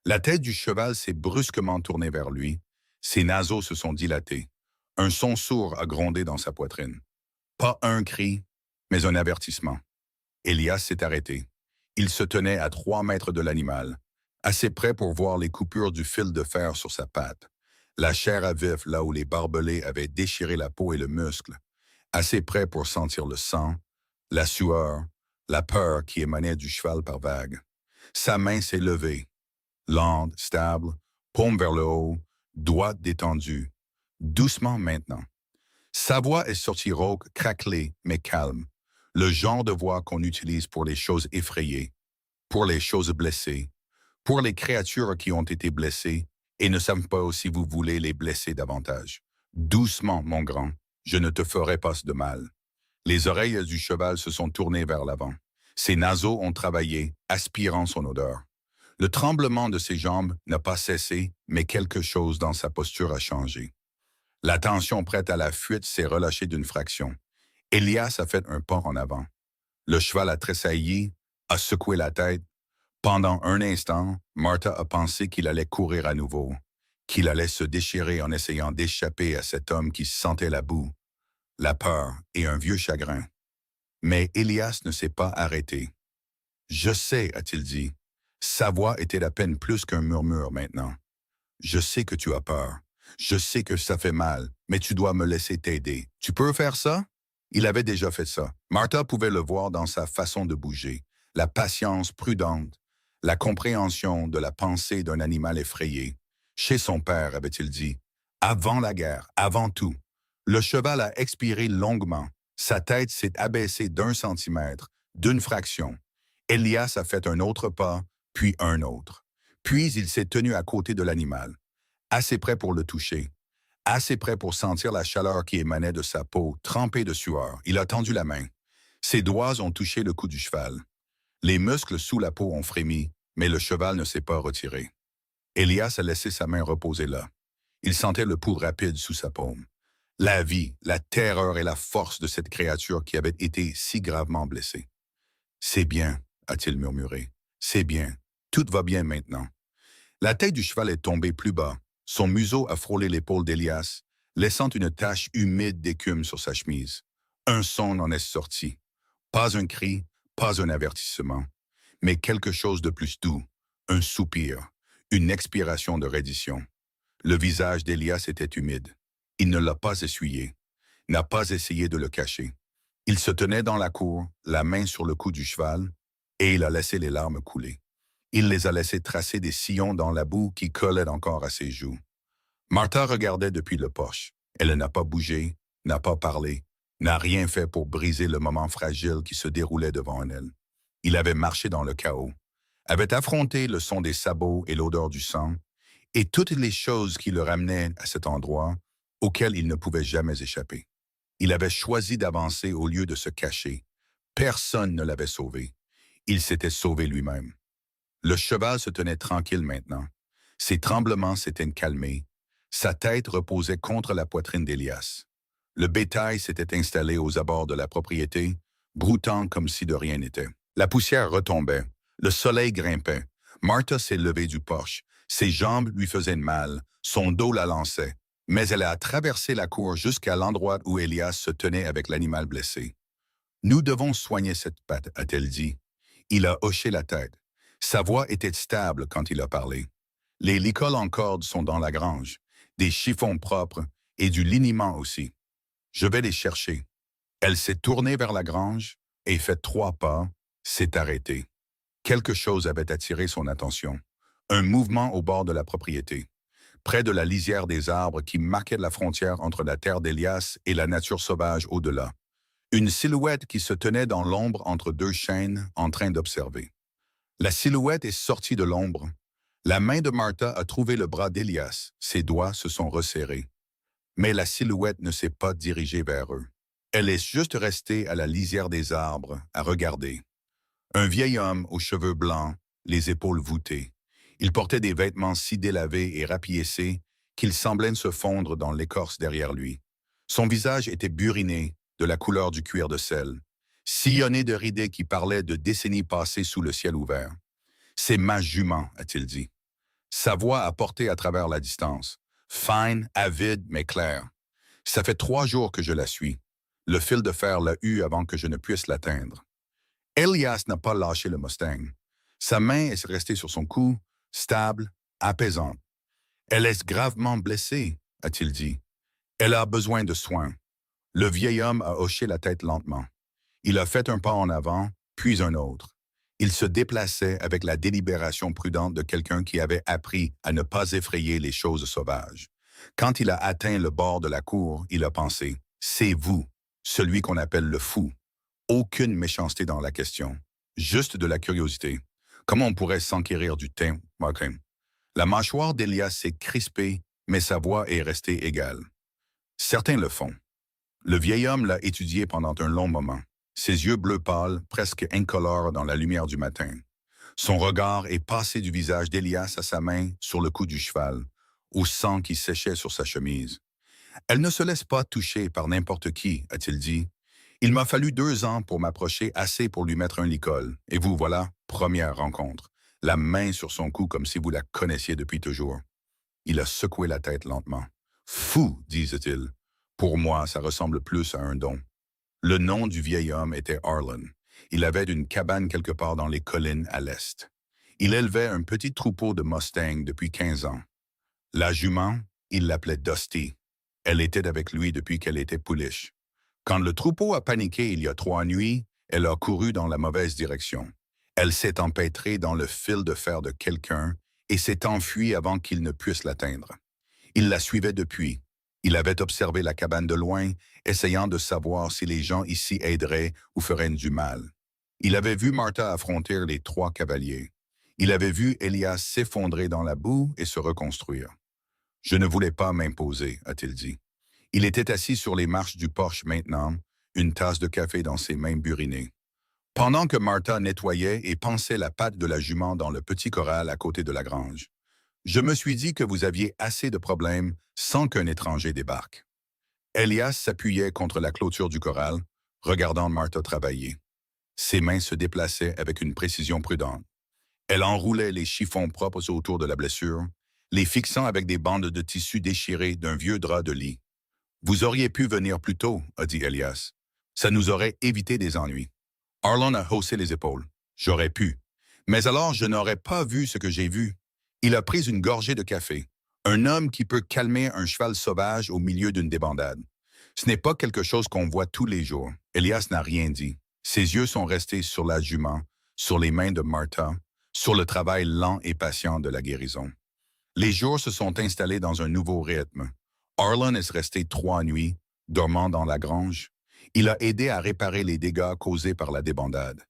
A: La tête du cheval s'est brusquement tournée vers lui. Ses naseaux se sont dilatés. Un son sourd a grondé dans sa poitrine. Pas un cri, mais un avertissement. Elias s'est arrêté. Il se tenait à 3 mètres de l'animal, assez près pour voir les coupures du fil de fer sur sa patte, la chair à vif là où les barbelés avaient déchiré la peau et le muscle, assez près pour sentir le sang, la sueur, la peur qui émanait du cheval par vagues. Sa main s'est levée, lente, stable, paume vers le haut, doigts détendus, doucement maintenant. Sa voix est sortie rauque, craquelée, mais calme, le genre de voix qu'on utilise pour les choses effrayées, pour les choses blessées, pour les créatures qui ont été blessées et ne savent pas si vous voulez les blesser davantage. Doucement, mon grand, je ne te ferai pas de mal. Les oreilles du cheval se sont tournées vers l'avant. Ses naseaux ont travaillé, aspirant son odeur. Le tremblement de ses jambes n'a pas cessé, mais quelque chose dans sa posture a changé. La tension prête à la fuite s'est relâchée d'une fraction. Elias a fait un pas en avant. Le cheval a tressailli, a secoué la tête. Pendant un instant, Martha a pensé qu'il allait courir à nouveau, qu'il allait se déchirer en essayant d'échapper à cet homme qui sentait la boue, la peur et un vieux chagrin. Mais Elias ne s'est pas arrêté. « Je sais, a-t-il dit. Sa voix était à peine plus qu'un murmure maintenant. Je sais que tu as peur. Je sais que ça fait mal, mais tu dois me laisser t'aider. Tu peux faire ça? » Il avait déjà fait ça. Martha pouvait le voir dans sa façon de bouger, la patience prudente, la compréhension de la pensée d'un animal effrayé. Chez son père, avait-il dit. Avant la guerre, avant tout. Le cheval a expiré longuement. Sa tête s'est abaissée d'1 centimètre, d'une fraction. Elias a fait un autre pas, puis un autre. Puis il s'est tenu à côté de l'animal, assez près pour le toucher, Assez près pour sentir la chaleur qui émanait de sa peau, trempée de sueur. Il a tendu la main. Ses doigts ont touché le cou du cheval. Les muscles sous la peau ont frémi, mais le cheval ne s'est pas retiré. Elias a laissé sa main reposer là. Il sentait le pouls rapide sous sa paume. La vie, la terreur et la force de cette créature qui avait été si gravement blessée. « C'est bien, a-t-il murmuré. « C'est bien. Tout va bien maintenant. » La tête du cheval est tombée plus bas. Son museau a frôlé l'épaule d'Elias, laissant une tache humide d'écume sur sa chemise. Un son en est sorti. Pas un cri, pas un avertissement, mais quelque chose de plus doux, un soupir, une expiration de reddition. Le visage d'Elias était humide. Il ne l'a pas essuyé, n'a pas essayé de le cacher. Il se tenait dans la cour, la main sur le cou du cheval, et il a laissé les larmes couler. Il les a laissées tracer des sillons dans la boue qui collait encore à ses joues. Martha regardait depuis le porche. Elle n'a pas bougé, n'a pas parlé, n'a rien fait pour briser le moment fragile qui se déroulait devant elle. Il avait marché dans le chaos, avait affronté le son des sabots et l'odeur du sang, et toutes les choses qui le ramenaient à cet endroit auquel il ne pouvait jamais échapper. Il avait choisi d'avancer au lieu de se cacher. Personne ne l'avait sauvé. Il s'était sauvé lui-même. Le cheval se tenait tranquille maintenant. Ses tremblements s'étaient calmés. Sa tête reposait contre la poitrine d'Elias. Le bétail s'était installé aux abords de la propriété, broutant comme si de rien n'était. La poussière retombait. Le soleil grimpait. Martha s'est levée du porche. Ses jambes lui faisaient mal. Son dos la lançait. Mais elle a traversé la cour jusqu'à l'endroit où Elias se tenait avec l'animal blessé. « Nous devons soigner cette patte, a-t-elle dit. Il a hoché la tête. Sa voix était stable quand il a parlé. Les licoles en corde sont dans la grange, des chiffons propres et du liniment aussi. Je vais les chercher. Elle s'est tournée vers la grange et fait 3 pas, s'est arrêtée. Quelque chose avait attiré son attention. Un mouvement au bord de la propriété, près de la lisière des arbres qui marquait la frontière entre la terre d'Elias et la nature sauvage au-delà. Une silhouette qui se tenait dans l'ombre entre 2 chênes en train d'observer. La silhouette est sortie de l'ombre. La main de Martha a trouvé le bras d'Elias. Ses doigts se sont resserrés. Mais la silhouette ne s'est pas dirigée vers eux. Elle est juste restée à la lisière des arbres, à regarder. Un vieil homme aux cheveux blancs, les épaules voûtées. Il portait des vêtements si délavés et rapiécés qu'ils semblaient se fondre dans l'écorce derrière lui. Son visage était buriné, de la couleur du cuir de sel, sillonné de ridées qui parlaient de décennies passées sous le ciel ouvert. « C'est ma jument, a-t-il dit. » Sa voix a porté à travers la distance, fine, avide, mais claire. « Ça fait 3 jours que je la suis. Le fil de fer l'a eue avant que je ne puisse l'atteindre. » Elias n'a pas lâché le Mustang. Sa main est restée sur son cou, stable, apaisante. « Elle est gravement blessée, a-t-il dit. Elle a besoin de soins. » Le vieil homme a hoché la tête lentement. Il a fait un pas en avant, puis un autre. Il se déplaçait avec la délibération prudente de quelqu'un qui avait appris à ne pas effrayer les choses sauvages. Quand il a atteint le bord de la cour, il a pensé « C'est vous, celui qu'on appelle le fou. » Aucune méchanceté dans la question, juste de la curiosité. Comment on pourrait s'enquérir du teint, Martin? La mâchoire d'Elias s'est crispée, mais sa voix est restée égale. Certains le font. Le vieil homme l'a étudié pendant un long moment. Ses yeux bleu pâle, presque incolores dans la lumière du matin. Son regard est passé du visage d'Elias à sa main sur le cou du cheval, au sang qui séchait sur sa chemise. « Elle ne se laisse pas toucher par n'importe qui, a-t-il dit. Il m'a fallu 2 ans pour m'approcher assez pour lui mettre un licol. Et vous, voilà, première rencontre. La main sur son cou comme si vous la connaissiez depuis toujours. » Il a secoué la tête lentement. « Fou, disait-il. Pour moi, ça ressemble plus à un don. » Le nom du vieil homme était Harlan. Il avait une cabane quelque part dans les collines à l'est. Il élevait un petit troupeau de Mustangs depuis 15 ans. La jument, il l'appelait Dusty. Elle était avec lui depuis qu'elle était pouliche. Quand le troupeau a paniqué il y a 3 nuits, elle a couru dans la mauvaise direction. Elle s'est empêtrée dans le fil de fer de quelqu'un et s'est enfuie avant qu'il ne puisse l'atteindre. Il la suivait depuis. Il avait observé la cabane de loin, essayant de savoir si les gens ici aideraient ou feraient du mal. Il avait vu Martha affronter les 3 cavaliers. Il avait vu Elias s'effondrer dans la boue et se reconstruire. « Je ne voulais pas m'imposer, a-t-il dit. Il était assis sur les marches du porche maintenant, une tasse de café dans ses mains burinées. Pendant que Martha nettoyait et pansait la patte de la jument dans le petit corral à côté de la grange. Je me suis dit que vous aviez assez de problèmes sans qu'un étranger débarque. Elias s'appuyait contre la clôture du corral, regardant Martha travailler. Ses mains se déplaçaient avec une précision prudente. Elle enroulait les chiffons propres autour de la blessure, les fixant avec des bandes de tissu déchirées d'un vieux drap de lit. Vous auriez pu venir plus tôt, a dit Elias. Ça nous aurait évité des ennuis. Arlon a haussé les épaules. J'aurais pu. Mais alors je n'aurais pas vu ce que j'ai vu. Il a pris une gorgée de café. Un homme qui peut calmer un cheval sauvage au milieu d'une débandade. Ce n'est pas quelque chose qu'on voit tous les jours. Elias n'a rien dit. Ses yeux sont restés sur la jument, sur les mains de Martha, sur le travail lent et patient de la guérison. Les jours se sont installés dans un nouveau rythme. Arlon est resté 3 nuits, dormant dans la grange. Il a aidé à réparer les dégâts causés par la débandade.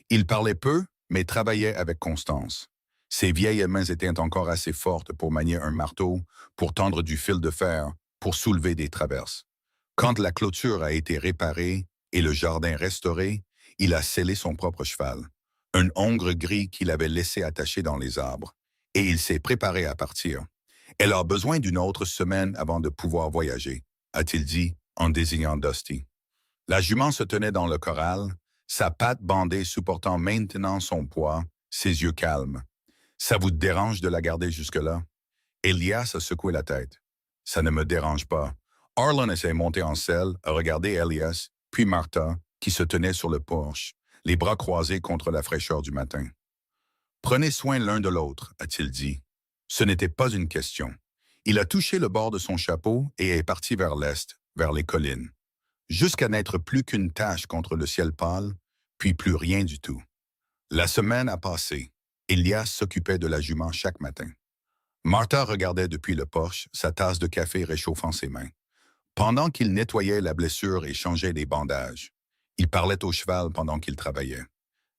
A: Il parlait peu, mais travaillait avec constance. Ses vieilles mains étaient encore assez fortes pour manier un marteau, pour tendre du fil de fer, pour soulever des traverses. Quand la clôture a été réparée et le jardin restauré, il a scellé son propre cheval, un hongre gris qu'il avait laissé attaché dans les arbres, et il s'est préparé à partir. Elle a besoin d'une autre semaine avant de pouvoir voyager, a-t-il dit en désignant Dusty. La jument se tenait dans le corral, sa patte bandée supportant maintenant son poids, ses yeux calmes. Ça vous dérange de la garder jusque-là? Elias a secoué la tête. Ça ne me dérange pas. Arlon s'est monté en selle, a regardé Elias, puis Martha, qui se tenait sur le porche, les bras croisés contre la fraîcheur du matin. Prenez soin l'un de l'autre, a-t-il dit. Ce n'était pas une question. Il a touché le bord de son chapeau et est parti vers l'est, vers les collines, jusqu'à n'être plus qu'une tache contre le ciel pâle, puis plus rien du tout. La semaine a passé. Elias s'occupait de la jument chaque matin. Martha regardait depuis le porche, sa tasse de café réchauffant ses mains. Pendant qu'il nettoyait la blessure et changeait les bandages, il parlait au cheval pendant qu'il travaillait.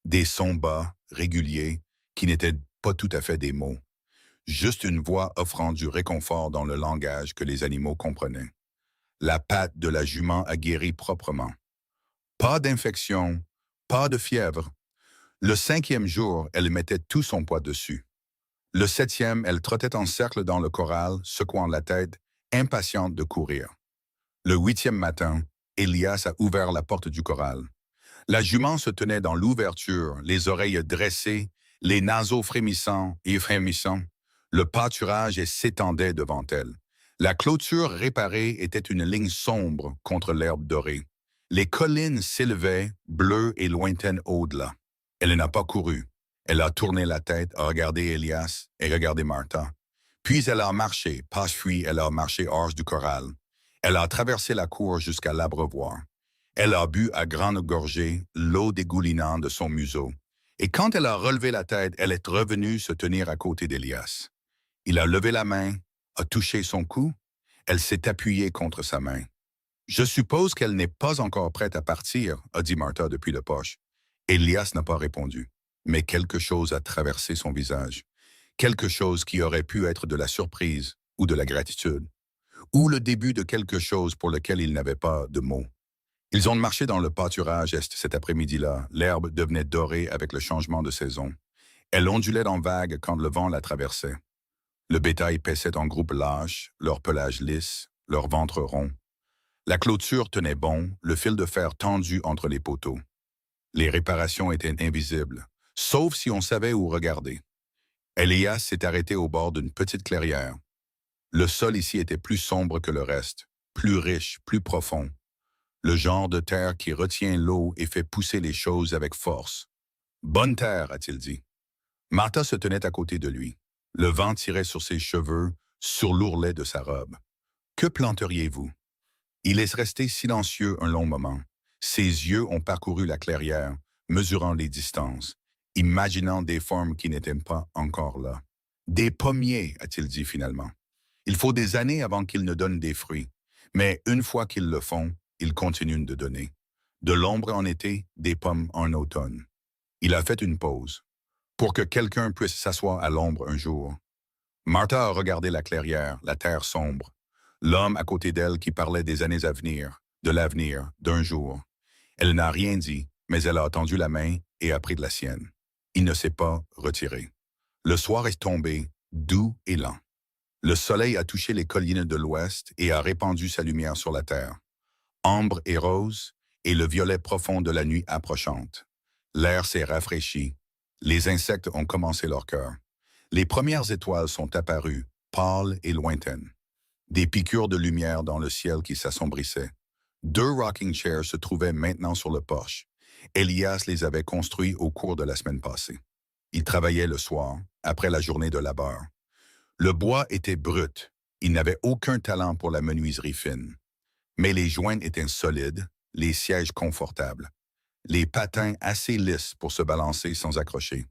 A: Des sons bas, réguliers, qui n'étaient pas tout à fait des mots. Juste une voix offrant du réconfort dans le langage que les animaux comprenaient. La patte de la jument a guéri proprement. Pas d'infection, pas de fièvre. Le 5e jour, elle mettait tout son poids dessus. Le 7e, elle trottait en cercle dans le corral, secouant la tête, impatiente de courir. Le 8e matin, Elias a ouvert la porte du corral. La jument se tenait dans l'ouverture, les oreilles dressées, les naseaux frémissants et frémissants. Le pâturage s'étendait devant elle. La clôture réparée était une ligne sombre contre l'herbe dorée. Les collines s'élevaient, bleues et lointaines au-delà. Elle n'a pas couru. Elle a tourné la tête, a regardé Elias et regardé Martha. Puis elle a marché, pas fui, elle a marché hors du corral. Elle a traversé la cour jusqu'à l'abreuvoir. Elle a bu à grandes gorgées l'eau dégoulinant de son museau. Et quand elle a relevé la tête, elle est revenue se tenir à côté d'Elias. Il a levé la main, a touché son cou. Elle s'est appuyée contre sa main. « Je suppose qu'elle n'est pas encore prête à partir, » a dit Martha depuis le poche. Elias n'a pas répondu, mais quelque chose a traversé son visage. Quelque chose qui aurait pu être de la surprise ou de la gratitude, ou le début de quelque chose pour lequel il n'avait pas de mots. Ils ont marché dans le pâturage est cet après-midi-là. L'herbe devenait dorée avec le changement de saison. Elle ondulait en vagues quand le vent la traversait. Le bétail paissait en groupes lâches, leur pelage lisse, leur ventre rond. La clôture tenait bon, le fil de fer tendu entre les poteaux. Les réparations étaient invisibles, sauf si on savait où regarder. Elias s'est arrêté au bord d'une petite clairière. Le sol ici était plus sombre que le reste, plus riche, plus profond. Le genre de terre qui retient l'eau et fait pousser les choses avec force. « Bonne terre », a-t-il dit. Martha se tenait à côté de lui. Le vent tirait sur ses cheveux, sur l'ourlet de sa robe. « Que planteriez-vous » Il est resté silencieux un long moment. Ses yeux ont parcouru la clairière, mesurant les distances, imaginant des formes qui n'étaient pas encore là. « Des pommiers », a-t-il dit finalement. Il faut des années avant qu'ils ne donnent des fruits, mais une fois qu'ils le font, ils continuent de donner. De l'ombre en été, des pommes en automne. Il a fait une pause, pour que quelqu'un puisse s'asseoir à l'ombre un jour. Martha a regardé la clairière, la terre sombre. L'homme à côté d'elle qui parlait des années à venir, de l'avenir, d'un jour. Elle n'a rien dit, mais elle a tendu la main et a pris de la sienne. Il ne s'est pas retiré. Le soir est tombé, doux et lent. Le soleil a touché les collines de l'ouest et a répandu sa lumière sur la terre. Ambre et rose, et le violet profond de la nuit approchante. L'air s'est rafraîchi. Les insectes ont commencé leur chœur. Les premières étoiles sont apparues, pâles et lointaines. Des piqûres de lumière dans le ciel qui s'assombrissait. 2 rocking chairs se trouvaient maintenant sur le porche. Elias les avait construits au cours de la semaine passée. Il travaillait le soir, après la journée de labeur. Le bois était brut. Il n'avait aucun talent pour la menuiserie fine. Mais les joints étaient solides, les sièges confortables, les patins assez lisses pour se balancer sans accrocher.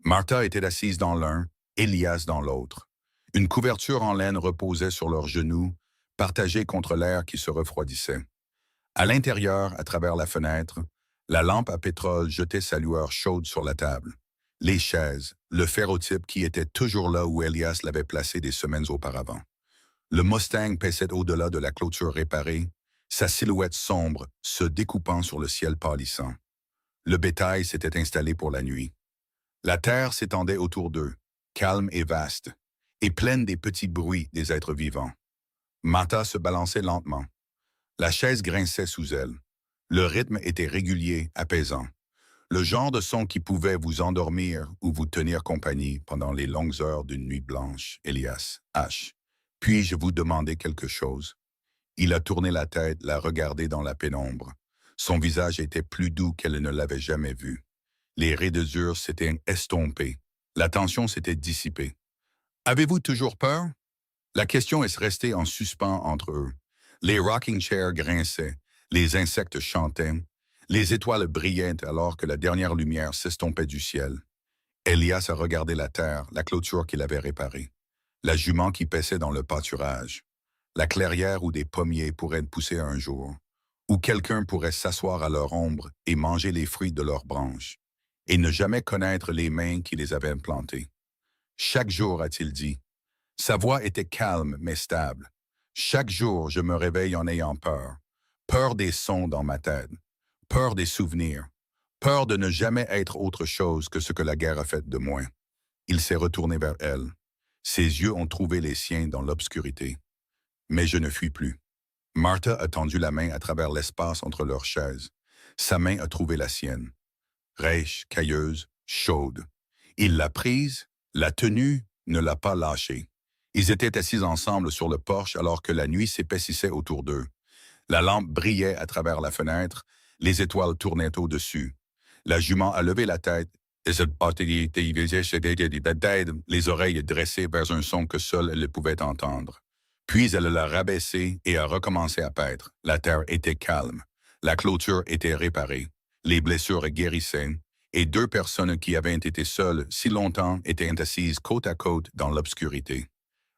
A: Martha était assise dans l'un, Elias dans l'autre. Une couverture en laine reposait sur leurs genoux, partagée contre l'air qui se refroidissait. À l'intérieur, à travers la fenêtre, la lampe à pétrole jetait sa lueur chaude sur la table. Les chaises, le ferrotype qui était toujours là où Elias l'avait placé des semaines auparavant. Le Mustang paissait au-delà de la clôture réparée, sa silhouette sombre se découpant sur le ciel pâlissant. Le bétail s'était installé pour la nuit. La terre s'étendait autour d'eux, calme et vaste, et pleine des petits bruits des êtres vivants. Martha se balançait lentement. La chaise grinçait sous elle. Le rythme était régulier, apaisant. Le genre de son qui pouvait vous endormir ou vous tenir compagnie pendant les longues heures d'une nuit blanche. Elias H. Puis-je vous demander quelque chose? Il a tourné la tête, l'a regardé dans la pénombre. Son visage était plus doux qu'elle ne l'avait jamais vu. Les raideurs s'étaient estompées. La tension s'était dissipée. Avez-vous toujours peur? La question est restée en suspens entre eux. Les rocking chairs grinçaient, les insectes chantaient, les étoiles brillaient alors que la dernière lumière s'estompait du ciel. Elias a regardé la terre, la clôture qu'il avait réparée, la jument qui paissait dans le pâturage, la clairière où des pommiers pourraient pousser un jour, où quelqu'un pourrait s'asseoir à leur ombre et manger les fruits de leurs branches, et ne jamais connaître les mains qui les avaient plantées. Chaque jour, a-t-il dit. Sa voix était calme mais stable. Chaque jour, je me réveille en ayant peur. Peur des sons dans ma tête. Peur des souvenirs. Peur de ne jamais être autre chose que ce que la guerre a fait de moi. Il s'est retourné vers elle. Ses yeux ont trouvé les siens dans l'obscurité. Mais je ne fuis plus. Martha a tendu la main à travers l'espace entre leurs chaises. Sa main a trouvé la sienne. Rêche, cailleuse, chaude. Il l'a prise, l'a tenue, ne l'a pas lâchée. Ils étaient assis ensemble sur le porche alors que la nuit s'épaississait autour d'eux. La lampe brillait à travers la fenêtre, les étoiles tournaient au-dessus. La jument a levé la tête, les oreilles dressées vers un son que seule elle pouvait entendre. Puis elle l'a rabaissé et a recommencé à paître. La terre était calme. La clôture était réparée. Les blessures guérissaient. Et 2 personnes qui avaient été seules si longtemps étaient assises côte à côte dans l'obscurité.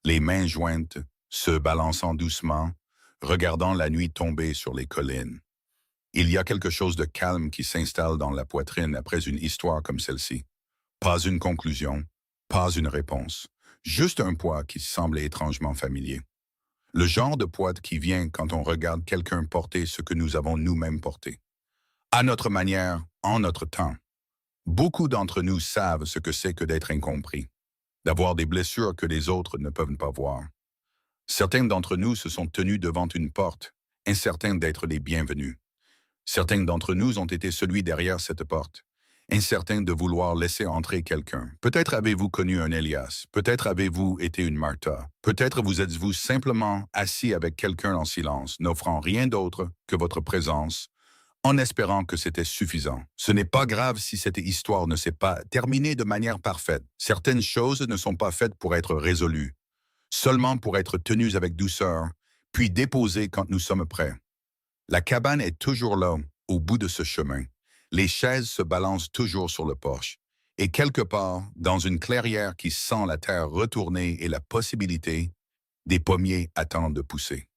A: Les mains jointes, se balançant doucement, regardant la nuit tomber sur les collines. Il y a quelque chose de calme qui s'installe dans la poitrine après une histoire comme celle-ci. Pas une conclusion, pas une réponse, juste un poids qui semble étrangement familier. Le genre de poids qui vient quand on regarde quelqu'un porter ce que nous avons nous-mêmes porté. À notre manière, en notre temps. Beaucoup d'entre nous savent ce que c'est que d'être incompris, d'avoir des blessures que les autres ne peuvent pas voir. Certains d'entre nous se sont tenus devant une porte, incertains d'être les bienvenus. Certains d'entre nous ont été celui derrière cette porte, incertains de vouloir laisser entrer quelqu'un. Peut-être avez-vous connu un Elias, peut-être avez-vous été une Martha, peut-être vous êtes-vous simplement assis avec quelqu'un en silence, n'offrant rien d'autre que votre présence, en espérant que c'était suffisant. Ce n'est pas grave si cette histoire ne s'est pas terminée de manière parfaite. Certaines choses ne sont pas faites pour être résolues, seulement pour être tenues avec douceur, puis déposées quand nous sommes prêts. La cabane est toujours là, au bout de ce chemin. Les chaises se balancent toujours sur le porche. Et quelque part, dans une clairière qui sent la terre retourner et la possibilité, des pommiers attendent de pousser.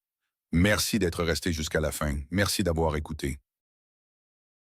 A: Merci d'être resté jusqu'à la fin. Merci d'avoir écouté.